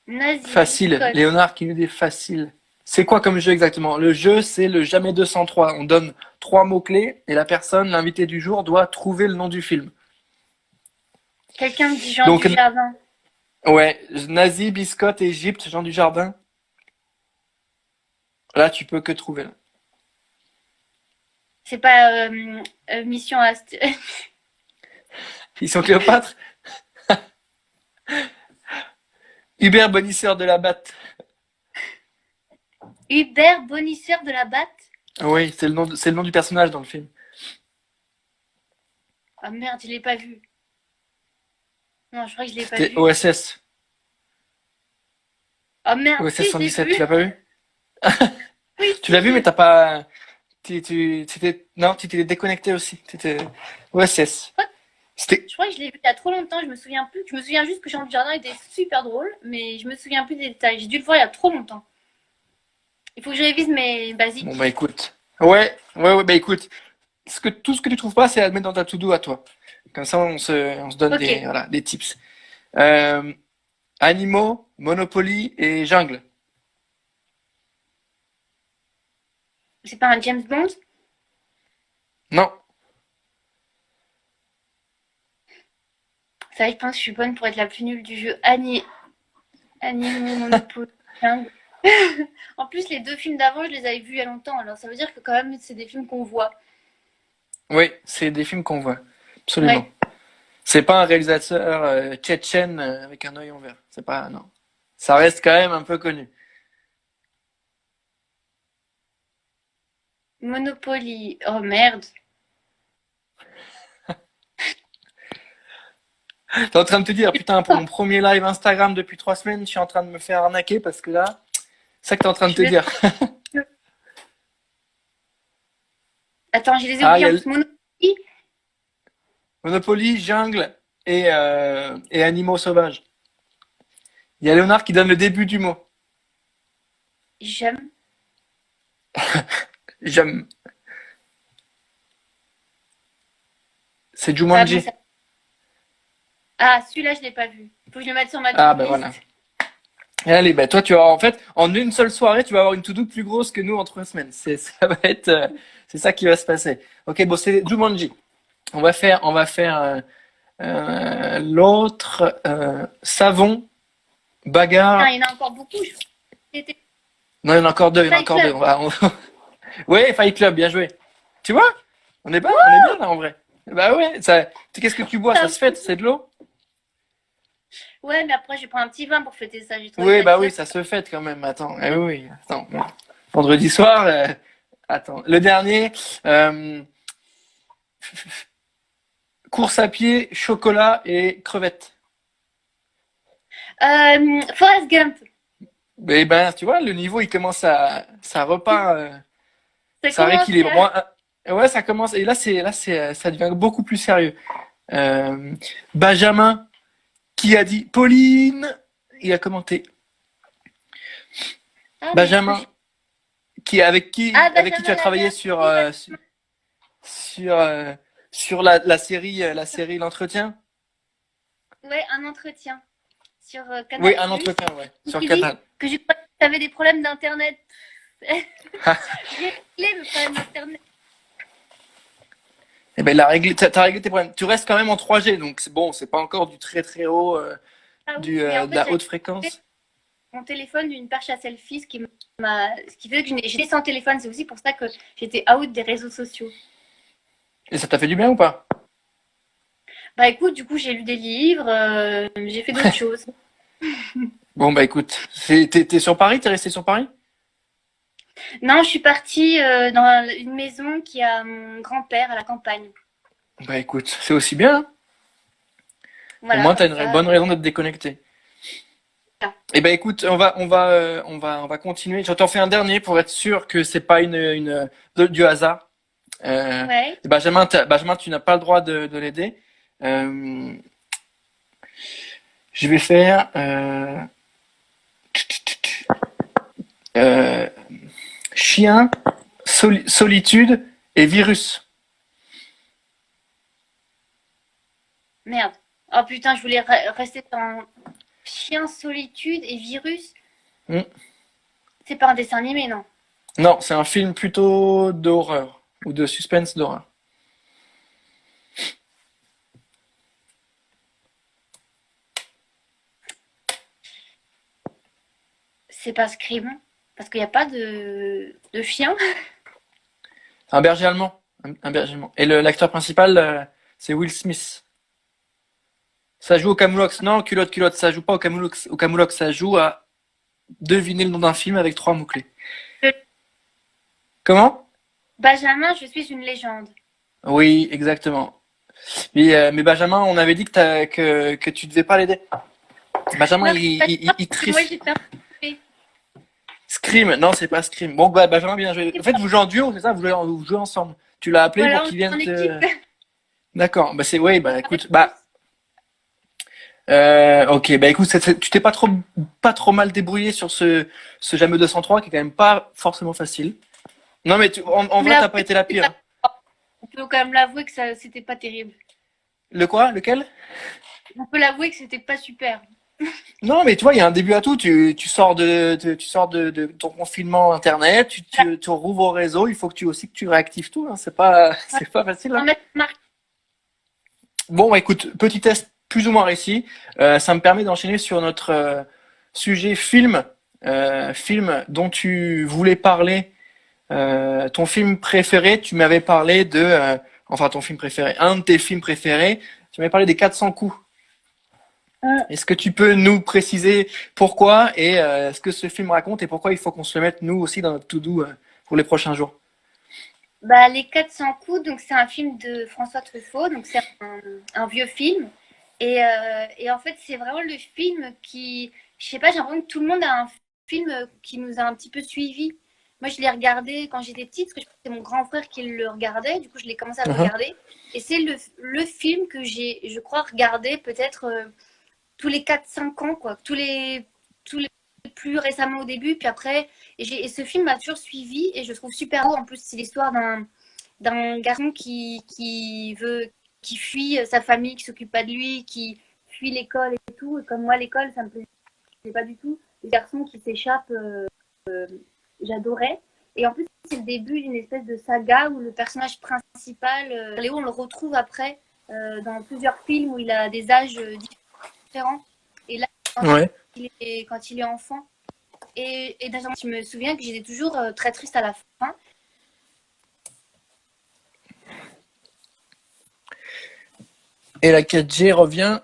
Speaker 2: Nazi,
Speaker 1: Facile.
Speaker 2: biscotte.
Speaker 1: Léonard qui nous dit facile. C'est quoi comme jeu exactement? Le jeu, c'est le jamais 203. On donne trois mots-clés et la personne, l'invité du jour, doit trouver le nom du film.
Speaker 2: Quelqu'un me dit Jean
Speaker 1: Donc,
Speaker 2: Dujardin.
Speaker 1: ouais, nazi, biscotte, Égypte, Jean Dujardin. Là, tu peux que trouver. Là.
Speaker 2: C'est pas Mission
Speaker 1: Ils sont Cléopâtre. Hubert Bonisseur de la Batte.
Speaker 2: Hubert Bonisseur de la Batte.
Speaker 1: Oui, c'est le nom du personnage dans le film.
Speaker 2: Ah merde, je l'ai pas vu. Non, je crois que je l'ai pas
Speaker 1: C'était
Speaker 2: vu.
Speaker 1: OSS.
Speaker 2: Oh merde,
Speaker 1: OSS
Speaker 2: si, je l'ai
Speaker 1: 117, tu
Speaker 2: vu.
Speaker 1: l'as pas vu?
Speaker 2: Oui,
Speaker 1: Tu
Speaker 2: si,
Speaker 1: l'as
Speaker 2: je
Speaker 1: vu,
Speaker 2: l'ai
Speaker 1: mais
Speaker 2: vu.
Speaker 1: t'as pas. Non, tu t'es déconnecté aussi. T'étais OSS. C'était.
Speaker 2: Je crois que je l'ai vu il y a trop longtemps, je me souviens plus. Je me souviens juste que Jean Dujardin était super drôle, mais je me souviens plus des détails. J'ai dû le voir il y a trop longtemps. Il faut que je révise mes
Speaker 1: Bon, bah
Speaker 2: basiques.
Speaker 1: écoute. Ouais, bah écoute. Tout ce que tu trouves pas, c'est à le mettre dans ta to-do à toi. Comme ça, on se donne
Speaker 2: Ok.
Speaker 1: des tips. Euh, Animaux, Monopoly et Jungle.
Speaker 2: C'est pas un James Bond?
Speaker 1: Non.
Speaker 2: Ça, je pense que je suis bonne pour être la plus nulle du jeu. Animaux, Monopoly. Jungle. En plus, les deux films d'avant, je les avais vus il y a longtemps. Alors, ça veut dire que quand même, c'est des films qu'on voit.
Speaker 1: Oui, c'est des films qu'on voit. Absolument.
Speaker 2: Ouais.
Speaker 1: C'est pas un réalisateur tchétchène avec un œil en vert. C'est pas, non. Ça reste quand même un peu connu.
Speaker 2: Monopoly. Oh merde.
Speaker 1: T'es en train de te dire, putain, pour mon premier live Instagram depuis 3 semaines, je suis en train de me faire arnaquer parce que là, c'est ça que t'es en train de
Speaker 2: Je
Speaker 1: te
Speaker 2: le
Speaker 1: dire.
Speaker 2: sens. Attends, je les ai
Speaker 1: Ah, il y
Speaker 2: oubliés
Speaker 1: a
Speaker 2: en plus. Monopoly.
Speaker 1: Monopoly, jungle et animaux sauvages. Il y a Léonard qui donne le début du mot.
Speaker 2: J'aime.
Speaker 1: J'aime. C'est
Speaker 2: Ah bon,
Speaker 1: Jumanji.
Speaker 2: ça. Ah, celui-là, je l'ai pas vu. Faut que je le mette sur ma
Speaker 1: Ah,
Speaker 2: to-do
Speaker 1: ben voilà.
Speaker 2: list.
Speaker 1: Et allez, bah toi, tu vas en fait, en une seule soirée, tu vas avoir une to-do plus grosse que nous en 3 semaines. Ça va être, c'est ça qui va se passer. Ok, bon, c'est Jumanji. On va faire l'autre savon,
Speaker 2: Putain,
Speaker 1: bagarre.
Speaker 2: il y en a encore beaucoup. C'était
Speaker 1: Non, il y en a encore deux. Il y en a
Speaker 2: Fight
Speaker 1: encore deux.
Speaker 2: Club.
Speaker 1: Ouais, Fight Club, bien joué. Tu vois? On est bien là en vrai. Bah ouais, ça. Qu'est-ce que tu bois? Ça se fait, c'est de l'eau?
Speaker 2: Ouais, mais après, je vais prendre un petit vin pour fêter ça. J'ai trouvé
Speaker 1: Oui,
Speaker 2: Fight
Speaker 1: bah oui,
Speaker 2: Club.
Speaker 1: ça se fait quand même. Attends, oui, oui, attends. Bon. Vendredi soir, attends. Le dernier, euh, course à pied, chocolat et crevettes.
Speaker 2: Forrest Gump.
Speaker 1: Mais ben, tu vois, le niveau, il commence ça repart,
Speaker 2: Ça
Speaker 1: ça
Speaker 2: commence
Speaker 1: rééquilibre.
Speaker 2: bien.
Speaker 1: Moi, ouais, ça commence. Et ça devient beaucoup plus sérieux. Euh, Benjamin, qui a dit Pauline, il a commenté.
Speaker 2: Ah, mais je
Speaker 1: Benjamin, avec qui,
Speaker 2: Ah,
Speaker 1: avec qui tu
Speaker 2: Benjamin
Speaker 1: as travaillé
Speaker 2: Laverne.
Speaker 1: sur,
Speaker 2: Oui,
Speaker 1: sur la série L'Entretien?
Speaker 2: ouais, un entretien sur
Speaker 1: Oui,
Speaker 2: Canal+.
Speaker 1: un entretien, ouais, sur
Speaker 2: Qui dit
Speaker 1: Canal.
Speaker 2: que je croyais que tu avais des problèmes d'internet. J'ai réglé mes problèmes d'internet.
Speaker 1: Eh ben, t'as réglé tes problèmes. Tu restes quand même en 3G, donc c'est bon, c'est pas encore du très très haut,
Speaker 2: Ah oui, mais en
Speaker 1: de
Speaker 2: fait,
Speaker 1: la
Speaker 2: j'avais
Speaker 1: haute fréquence.
Speaker 2: mon téléphone d'une perche à selfie, ce qui fait que j'étais sans téléphone. C'est aussi pour ça que j'étais out des réseaux sociaux.
Speaker 1: Et ça t'a fait du bien ou pas?
Speaker 2: Bah écoute, du coup, j'ai lu des livres, j'ai fait d'autres choses.
Speaker 1: Bon, bah écoute, t'es sur Paris? T'es resté sur Paris?
Speaker 2: Non, je suis partie dans une maison qui a mon grand-père à la campagne.
Speaker 1: Bah écoute, c'est aussi bien, hein. Au
Speaker 2: Voilà,
Speaker 1: moins, t'as
Speaker 2: comme
Speaker 1: une
Speaker 2: ça.
Speaker 1: bonne raison de te déconnecter. Eh ben écoute, on va continuer. Je t'en fais un dernier pour être sûr que c'est pas du hasard. Euh,
Speaker 2: Ouais.
Speaker 1: Benjamin, tu n'as pas le droit de l'aider. Euh, je vais faire euh, chien, solitude et virus.
Speaker 2: Merde. Oh putain, je voulais rester dans Chien, Solitude et Virus.
Speaker 1: Hmm.
Speaker 2: C'est pas un dessin animé, non?
Speaker 1: Non, c'est un film plutôt d'horreur ou de suspense d'horreur.
Speaker 2: C'est pas Scream. Parce qu'il n'y a pas de chien.
Speaker 1: Un berger allemand. Un berger allemand. Et l'acteur principal, c'est Will Smith. Ça joue au Camoulox. Non, culotte, culotte, ça joue pas au Camoulox. Au Camoulox, ça joue à deviner le nom d'un film avec 3 mots-clés. Comment?
Speaker 2: Benjamin, je suis une légende.
Speaker 1: Oui, exactement. Mais Benjamin, on avait dit que tu devais pas l'aider. Benjamin,
Speaker 2: Non,
Speaker 1: il
Speaker 2: moi
Speaker 1: triche.
Speaker 2: j'ai pas.
Speaker 1: Scream, non, c'est pas Scream. Bon, bah, Benjamin, bien joué. En fait, vous jouez en duo, c'est ça? Vous jouez ensemble. Tu l'as appelé pour
Speaker 2: Voilà, on
Speaker 1: qu'il
Speaker 2: est
Speaker 1: vienne
Speaker 2: en équipe.
Speaker 1: te. D'accord. Bah, oui, bah, écoute. Bah, ok, bah, écoute, tu t'es pas trop mal débrouillé sur ce Jameux 203 qui est quand même pas forcément facile. Non, mais en vrai, t'as pas été la pire, hein.
Speaker 2: On peut quand même l'avouer que ça, c'était pas terrible.
Speaker 1: Le quoi? Lequel?
Speaker 2: On peut l'avouer que c'était pas super.
Speaker 1: Non, mais tu vois, il y a un début à tout. Tu sors de ton confinement internet, tu rouvres au réseau. Il faut que tu réactives tout, hein. C'est pas, c'est pas facile,
Speaker 2: On
Speaker 1: hein.
Speaker 2: va mettre marque.
Speaker 1: Bon, bah, écoute, petit test plus ou moins réussi. Ça me permet d'enchaîner sur notre sujet film, film dont tu voulais parler. Ton film préféré, tu m'avais parlé enfin ton film préféré, un de tes films préférés. Tu m'avais parlé des 400 coups. Est-ce que tu peux nous préciser pourquoi et ce que ce film raconte et pourquoi il faut qu'on se le mette nous aussi dans notre to-do pour les prochains jours?
Speaker 2: Bah, Les 400 coups, donc c'est un film de François Truffaut, donc c'est un vieux film. Et en fait, c'est vraiment le film qui, je sais pas, j'ai l'impression que tout le monde a un film qui nous a un petit peu suivis. Moi, je l'ai regardé quand j'étais petite, parce que c'est mon grand frère qui le regardait, du coup, je l'ai commencé à le
Speaker 1: Mhm.
Speaker 2: regarder. Et c'est le film que j'ai, je crois, regardé peut-être tous les 4-5 ans, quoi. Tous les plus récemment au début, puis après. Et ce film m'a toujours suivi et je le trouve super beau. En plus, c'est l'histoire d'un garçon qui fuit sa famille, qui s'occupe pas de lui, qui fuit l'école et tout. Et comme moi, l'école, ça me plaisait pas du tout. des garçons qui s'échappent. J'adorais. Et en plus, c'est le début d'une espèce de saga où le personnage principal, Léo, on le retrouve après dans plusieurs films où il a des âges différents. Et là,
Speaker 1: Ouais.
Speaker 2: quand il est enfant. Et je me souviens que j'étais toujours très triste à la fin.
Speaker 1: Et la 4G revient.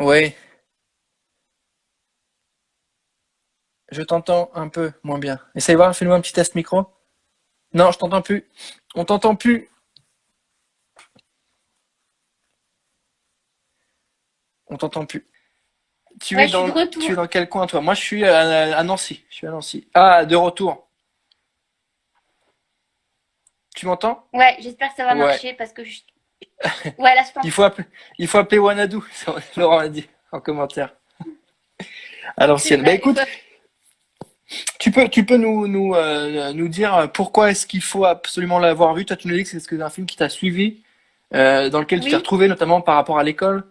Speaker 1: Ouais. Je t'entends un peu moins bien. Essaye voir, fais-nous un petit test micro. Non, je t'entends plus. On t'entend plus. On t'entend plus. Tu
Speaker 2: Ouais,
Speaker 1: es
Speaker 2: je suis de
Speaker 1: dans,
Speaker 2: retour.
Speaker 1: tu es dans quel coin, toi? Moi, je suis à Nancy. Je suis à Nancy. Ah, de retour. Tu m'entends?
Speaker 2: Ouais, j'espère que ça va
Speaker 1: Ouais.
Speaker 2: marcher parce que ouais, là, je
Speaker 1: Il
Speaker 2: t'entends.
Speaker 1: faut appeler, il faut appeler Wanadu. Laurent a dit en commentaire. À
Speaker 2: C'est
Speaker 1: l'ancienne. Bah
Speaker 2: vrai.
Speaker 1: écoute, tu peux nous dire pourquoi est-ce qu'il faut absolument l'avoir vu. Toi, tu nous dis que c'est un film qui t'a suivi, dans lequel tu t'es
Speaker 2: Oui,
Speaker 1: retrouvé, notamment par rapport à l'école.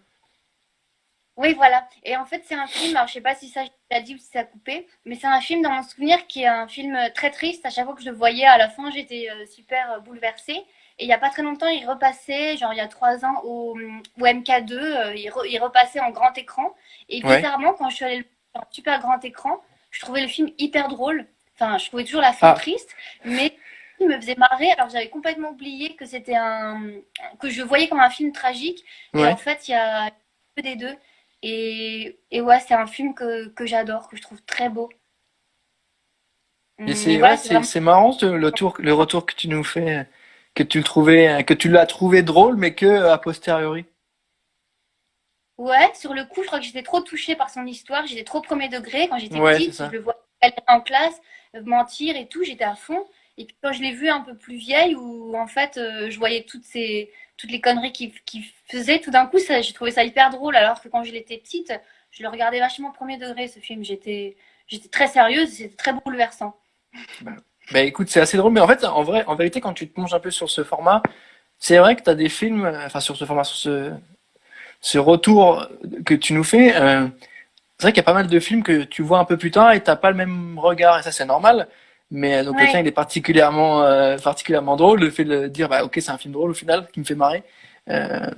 Speaker 2: oui, voilà. Et en fait, c'est un film, alors je sais pas si ça je l'ai dit ou si ça a coupé, mais c'est un film dans mon souvenir qui est un film très triste. À chaque fois que je le voyais, à la fin, j'étais super bouleversée. Et il y a pas très longtemps, il repassait, genre il y a 3 ans, au MK2, il repassait en grand écran. Et
Speaker 1: Ouais.
Speaker 2: bizarrement, quand je suis allée le voir en super grand écran, je trouvais le film hyper drôle. Enfin, je trouvais toujours la fin
Speaker 1: Ah,
Speaker 2: triste, mais il me faisait marrer. Alors j'avais complètement oublié que que je le voyais comme un film tragique. Et en
Speaker 1: ouais.
Speaker 2: fait, il y a peu des deux. Et ouais, c'est un film que j'adore, que je trouve très beau.
Speaker 1: Et
Speaker 2: Mais
Speaker 1: c'est ouais,
Speaker 2: voilà, c'est vraiment.
Speaker 1: c'est marrant le retour que tu nous fais, que tu l'as trouvé drôle, mais que a posteriori.
Speaker 2: Ouais, sur le coup, je crois que j'étais trop touchée par son histoire. J'étais trop premier degré. Quand j'étais
Speaker 1: Ouais, c'est
Speaker 2: petite, je
Speaker 1: ça.
Speaker 2: le voyais aller en classe, mentir et tout, j'étais à fond. Et puis quand je l'ai vue un peu plus vieille, où en fait, je voyais toutes les conneries qu'il faisait, tout d'un coup, j'ai trouvé ça hyper drôle. Alors que quand j'étais petite, je le regardais vachement premier degré, ce film. J'étais très sérieuse, c'était très bouleversant.
Speaker 1: Bah, bah, écoute, c'est assez drôle, mais en fait, en vérité, quand tu te plonges un peu sur ce format, c'est vrai que tu as des films, enfin sur ce format, sur ce retour que tu nous fais, c'est vrai qu'il y a pas mal de films que tu vois un peu plus tard et t'as pas le même regard, et ça c'est normal. Mais donc le tien,
Speaker 2: Ouais,
Speaker 1: il est particulièrement drôle, le fait de dire, bah ok, c'est un film drôle au final, qui me fait marrer. Euh,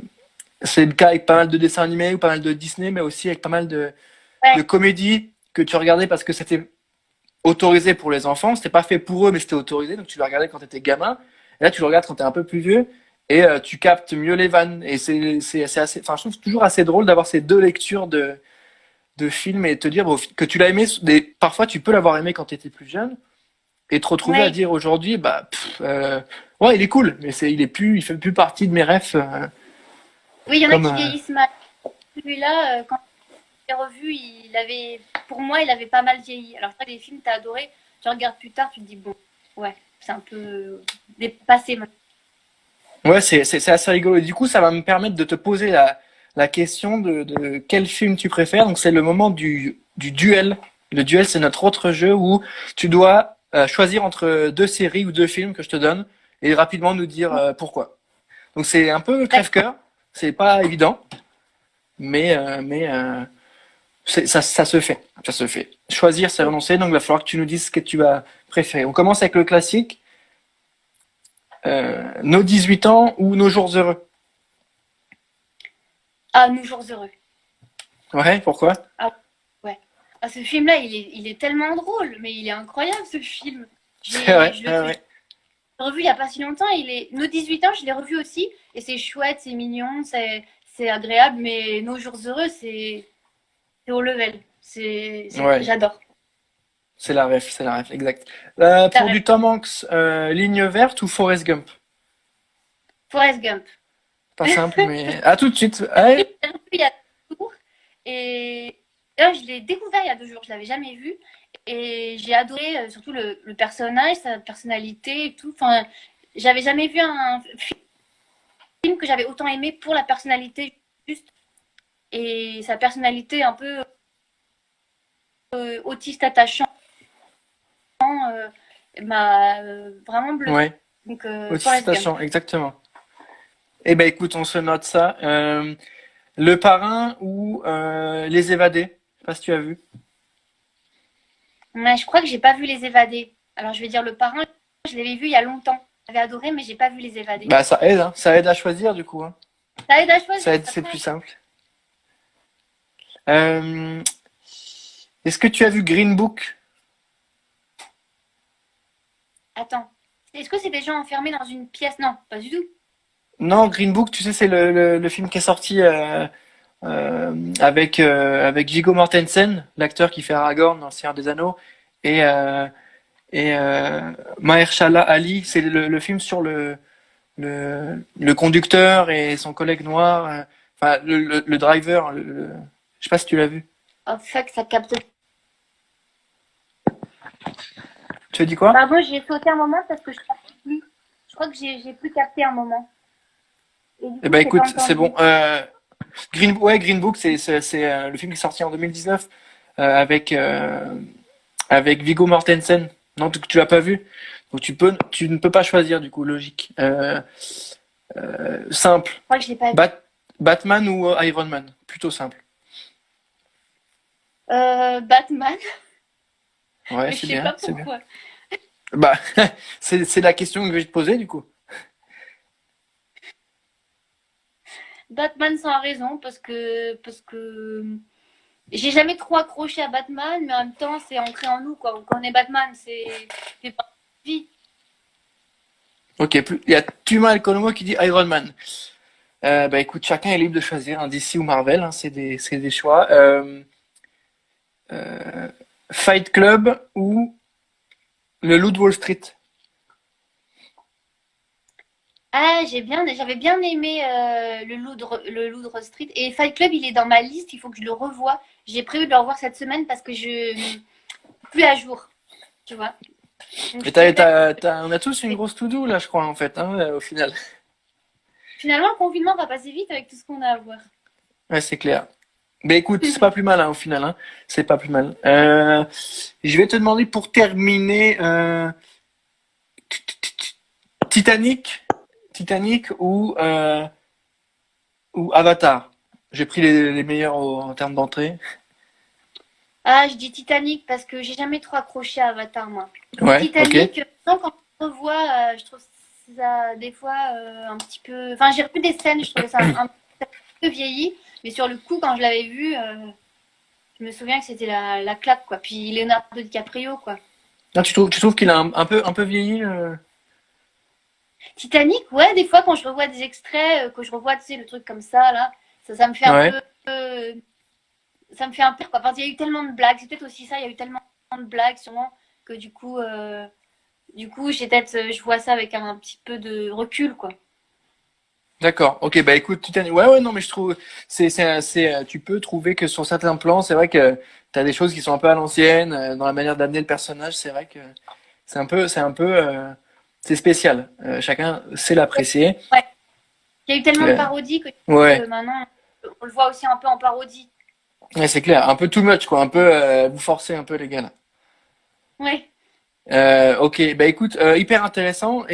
Speaker 1: c'est le cas avec pas mal de dessins animés ou pas mal de Disney, mais aussi avec pas mal de
Speaker 2: ouais,
Speaker 1: comédies que tu regardais parce que c'était autorisé pour les enfants. C'était pas fait pour eux, mais c'était autorisé. Donc tu le regardais quand t'étais gamin. Et là, tu le regardes quand t'es un peu plus vieux. Et tu captes mieux les vannes. Et c'est assez, enfin, je trouve toujours assez drôle d'avoir ces deux lectures de films et te dire bon, que tu l'as aimé. Parfois, tu peux l'avoir aimé quand t'étais plus jeune et te retrouver à
Speaker 2: ouais.
Speaker 1: dire aujourd'hui, bah, ouais, il est cool, mais il fait plus partie de mes rêves,
Speaker 2: Oui, il y en a
Speaker 1: comme,
Speaker 2: qui vieillissent mal. Celui-là, quand je l'ai revu, pour moi, il avait pas mal vieilli. Alors, ça, les films, t'as adoré. Tu regardes plus tard, tu te dis, bon, ouais, c'est un peu dépassé maintenant.
Speaker 1: ouais, c'est assez rigolo. Et du coup, ça va me permettre de te poser la question de quel film tu préfères. Donc, c'est le moment du duel. Le duel, c'est notre autre jeu où tu dois choisir entre deux séries ou deux films que je te donne et rapidement nous dire pourquoi. Donc, c'est un peu
Speaker 2: D'accord.
Speaker 1: crève-cœur. C'est pas évident, mais ça se fait. Ça se fait. Choisir, c'est renoncer. Donc, il va falloir que tu nous dises ce que tu vas préférer. On commence avec le classique. Nos 18 ans ou nos jours heureux.
Speaker 2: Ah, Nos jours heureux.
Speaker 1: Ouais, pourquoi?
Speaker 2: Ah, ouais. Ah, ce film-là, il est tellement drôle, mais il est incroyable, ce film.
Speaker 1: C'est vrai,
Speaker 2: Je
Speaker 1: ouais,
Speaker 2: l'ai
Speaker 1: ouais.
Speaker 2: revu il y a pas si longtemps. Nos 18 ans, je l'ai revu aussi. Et c'est chouette, c'est mignon, c'est agréable. Mais Nos jours heureux, c'est au level.
Speaker 1: Ouais,
Speaker 2: J'adore.
Speaker 1: c'est la ref, exact. Pour
Speaker 2: La
Speaker 1: du Tom Hanks, Ligne verte ou Forrest Gump?
Speaker 2: Forrest Gump.
Speaker 1: Pas simple, mais à tout de suite. Allez.
Speaker 2: J'ai revu il y a 2 jours et là, je l'ai découvert il y a 2 jours, je l'avais jamais vu et j'ai adoré surtout le personnage, sa personnalité et tout. Enfin, j'avais jamais vu un film que j'avais autant aimé pour la personnalité juste et sa personnalité un peu autiste attachant m'a vraiment bluffé.
Speaker 1: Ouais,
Speaker 2: Donc
Speaker 1: aussi
Speaker 2: Forrest Gump.
Speaker 1: citation, exactement. Eh ben écoute, on se note ça. Le parrain ou Les évadés? Je sais pas si tu as vu.
Speaker 2: Mais je crois que j'ai pas vu Les Évadés. Alors je vais dire Le Parrain, je l'avais vu il y a longtemps. J'avais adoré, mais j'ai pas vu Les Évadés.
Speaker 1: Bah ça aide, hein. Ça aide à choisir du coup, hein.
Speaker 2: Ça aide à
Speaker 1: Ça
Speaker 2: choisir,
Speaker 1: aide,
Speaker 2: ça
Speaker 1: c'est
Speaker 2: te
Speaker 1: plus
Speaker 2: rend.
Speaker 1: simple. Euh, Est-ce que tu as vu Green Book?
Speaker 2: Attends. Est-ce que c'est des gens enfermés dans une pièce? Non, pas du tout.
Speaker 1: Non, Green Book, tu sais, c'est le film qui est sorti avec Viggo Mortensen, l'acteur qui fait Aragorn dans Le Seigneur des Anneaux, et, euh, et Mahershala Ali. C'est le film sur le conducteur et son collègue noir, enfin le driver. Je sais pas si tu l'as vu.
Speaker 2: Oh fuck, ça capte.
Speaker 1: Tu as dit quoi?
Speaker 2: Pardon, j'ai sauté un moment parce que je capte plus. Je crois que j'ai plus capté un moment. Et du
Speaker 1: Eh
Speaker 2: coup,
Speaker 1: ben
Speaker 2: je t'ai pas
Speaker 1: écoute, c'est bon.
Speaker 2: entendu.
Speaker 1: Green Book, c'est le film qui est sorti en 2019 avec Viggo Mortensen. Non, tu l'as pas vu. Donc tu ne peux pas choisir du coup, logique. Simple.
Speaker 2: Je crois que je l'ai pas vu.
Speaker 1: Batman ou Iron Man? Plutôt simple.
Speaker 2: Batman,
Speaker 1: Ouais,
Speaker 2: mais je
Speaker 1: c'est
Speaker 2: sais
Speaker 1: bien,
Speaker 2: pas
Speaker 1: c'est bien.
Speaker 2: pourquoi.
Speaker 1: Bah, c'est la question que je vais te poser du coup.
Speaker 2: Batman sans raison parce que j'ai jamais trop accroché à Batman, mais en même temps, c'est ancré en nous, quoi. On connaît Batman, c'est pas vie.
Speaker 1: Ok, il y a Tuma Konomo qui dit Iron Man. Bah écoute, chacun est libre de choisir un DC ou Marvel, hein, c'est des choix. Euh, Fight Club ou Le Loup de Wall Street.
Speaker 2: Ah, j'avais bien aimé le Loudre Street et Fight Club, il est dans ma liste. Il faut que je le revoie. J'ai prévu de le revoir cette semaine parce que je suis plus à jour, tu vois. Donc
Speaker 1: Et
Speaker 2: je préfère.
Speaker 1: on a tous une grosse to-do là, je crois, en fait, hein, au final.
Speaker 2: Finalement, le confinement va passer vite avec tout ce qu'on a à voir.
Speaker 1: Ouais, c'est clair. Mais écoute, c'est pas plus mal, hein, au final, hein. C'est pas plus mal. Je vais te demander pour terminer, Titanic, Titanic ou Avatar. J'ai pris les meilleurs en termes d'entrée.
Speaker 2: Ah, je dis Titanic parce que j'ai jamais trop accroché à Avatar, moi.
Speaker 1: Ouais, ok.
Speaker 2: Titanic, non, quand je revois, je trouve ça des fois un petit peu. Enfin, j'ai revu des scènes, je trouvais ça un peu vieilli, mais sur le coup, quand je l'avais vu, je me souviens que c'était la claque, quoi. Puis Leonardo DiCaprio, quoi.
Speaker 1: Ah, tu trouves qu'il a un peu vieilli
Speaker 2: Titanic, ouais, des fois, quand je revois des extraits, que je revois, tu sais, le truc comme ça, là, ça me fait un
Speaker 1: Ouais.
Speaker 2: peu. Ça me fait un peu, quoi. Enfin, il y a eu tellement de blagues, c'est peut-être aussi ça, il y a eu tellement de blagues, sûrement, que du coup, je vois ça avec un petit peu de recul, quoi.
Speaker 1: D'accord. Ok, bah écoute, Titanic. Ouais, ouais, non, mais je trouve, tu peux trouver que sur certains plans, c'est vrai que t'as des choses qui sont un peu à l'ancienne, dans la manière d'amener le personnage, c'est vrai que c'est spécial. Chacun sait l'apprécier.
Speaker 2: Ouais. Il y a eu tellement de
Speaker 1: Euh,
Speaker 2: parodies que
Speaker 1: ouais,
Speaker 2: maintenant, on le voit aussi un peu en parodie.
Speaker 1: ouais, c'est clair. Un peu too much, quoi. Un peu, vous forcez un peu, les gars, là.
Speaker 2: Ouais.
Speaker 1: Ok, bah écoute, hyper intéressant.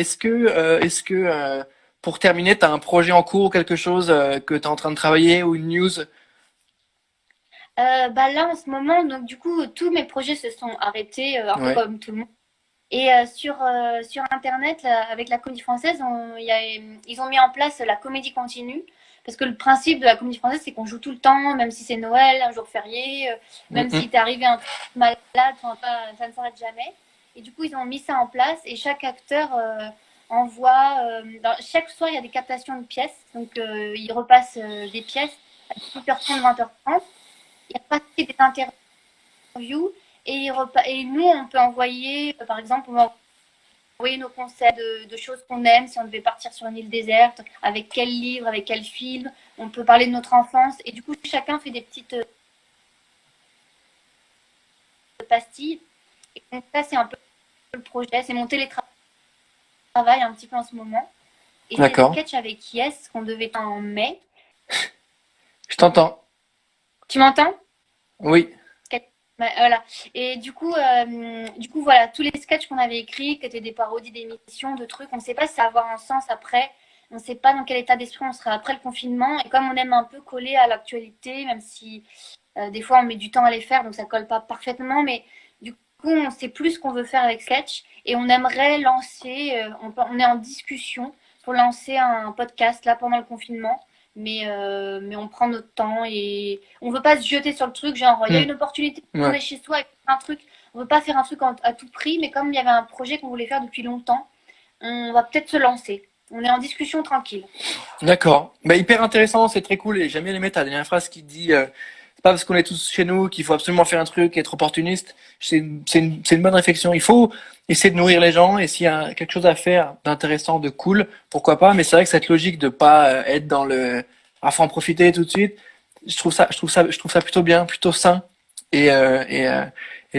Speaker 1: Pour terminer, t'as un projet en cours, quelque chose que t'es en train de travailler ou une news?
Speaker 2: Bah là, en ce moment, donc du coup, tous mes projets se sont arrêtés, un peu
Speaker 1: Ouais.
Speaker 2: comme tout le monde. Et sur Internet, là, avec la Comédie Française, ils ont mis en place la comédie continue. Parce que le principe de la Comédie Française, c'est qu'on joue tout le temps, même si c'est Noël, un jour férié, même
Speaker 1: Mm,
Speaker 2: si t'es arrivé un peu malade, enfin, ça ne s'arrête jamais. Et du coup, ils ont mis ça en place et chaque acteur envoie. Chaque soir, il y a des captations de pièces. Donc, ils repassent des pièces à 18h30, 20h30. Il y a pas des interviews et nous, on peut envoyer, par exemple, on va envoyer nos conseils de choses qu'on aime, si on devait partir sur une île déserte, avec quel livre, avec quel film, on peut parler de notre enfance. Et du coup, chacun fait des petites pastilles. Et donc ça, c'est un peu le projet, c'est mon télétravail un petit peu en ce moment. Et c'est le
Speaker 1: d'accord.
Speaker 2: sketch avec Yes qu'on devait faire en mai.
Speaker 1: Je t'entends.
Speaker 2: Tu m'entends?
Speaker 1: Oui.
Speaker 2: Voilà. Et du coup, voilà, tous les sketchs qu'on avait écrits, qui étaient des parodies d'émissions, de trucs, on ne sait pas si ça va avoir un sens après. On ne sait pas dans quel état d'esprit on sera après le confinement. Et comme on aime un peu coller à l'actualité, même si des fois on met du temps à les faire, donc ça colle pas parfaitement, mais du coup, on sait plus ce qu'on veut faire avec Sketch et on aimerait lancer, on est en discussion pour lancer un podcast là pendant le confinement. Mais on prend notre temps et on veut pas se jeter sur le truc. Genre, il y a une opportunité, on est chez soi et un truc. On veut pas faire un truc à tout prix, mais comme il y avait un projet qu'on voulait faire depuis longtemps, on va peut-être se lancer. On est en discussion tranquille.
Speaker 1: D'accord. Bah, hyper intéressant, c'est très cool. Et j'aime bien aimé ta dernière phrase qui dit c'est pas parce qu'on est tous chez nous qu'il faut absolument faire un truc et être opportuniste. C'est une bonne réflexion. Il faut essayer de nourrir les gens et s'il y a quelque chose à faire d'intéressant, de cool, pourquoi pas. Mais c'est vrai que cette logique de pas être dans le faut en profiter tout de suite, je trouve ça plutôt bien, plutôt sain et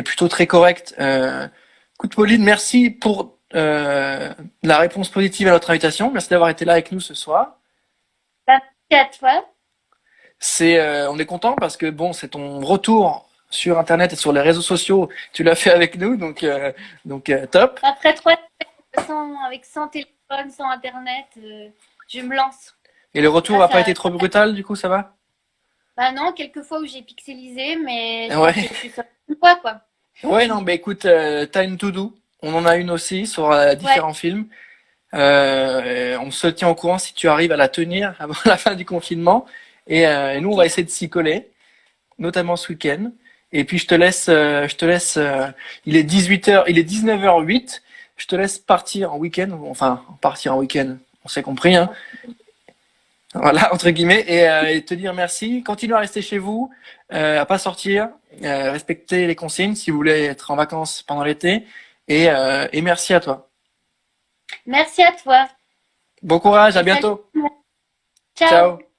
Speaker 1: plutôt très correct. Écoute, Pauline, merci pour la réponse positive à notre invitation. Merci d'avoir été là avec nous ce soir.
Speaker 2: Merci à toi.
Speaker 1: On est content parce que bon, c'est ton retour sur Internet et sur les réseaux sociaux. Tu l'as fait avec nous, donc top.
Speaker 2: Après 3 ans avec sans téléphone, sans Internet, je me lance.
Speaker 1: Et le retour n'a pas été trop brutal, du coup, ça va?
Speaker 2: Bah non, quelques fois où j'ai pixelisé, mais je suis sortie une fois, quoi.
Speaker 1: Ouais, non, bah écoute, t'as une to-do. On en a une aussi sur différents films. On se tient au courant si tu arrives à la tenir avant la fin du confinement. Et nous, on va essayer de s'y coller, notamment ce week-end. Et puis, je te laisse, il est 18h, il est 19h08. Je te laisse partir en week-end, enfin, partir en week-end, on s'est compris, hein. Voilà, entre guillemets, et te dire merci. Continuez à rester chez vous, à pas sortir, respecter les consignes si vous voulez être en vacances pendant l'été. Et merci à toi.
Speaker 2: Merci à toi.
Speaker 1: Bon courage, à bientôt.
Speaker 2: Ciao.
Speaker 1: Ciao.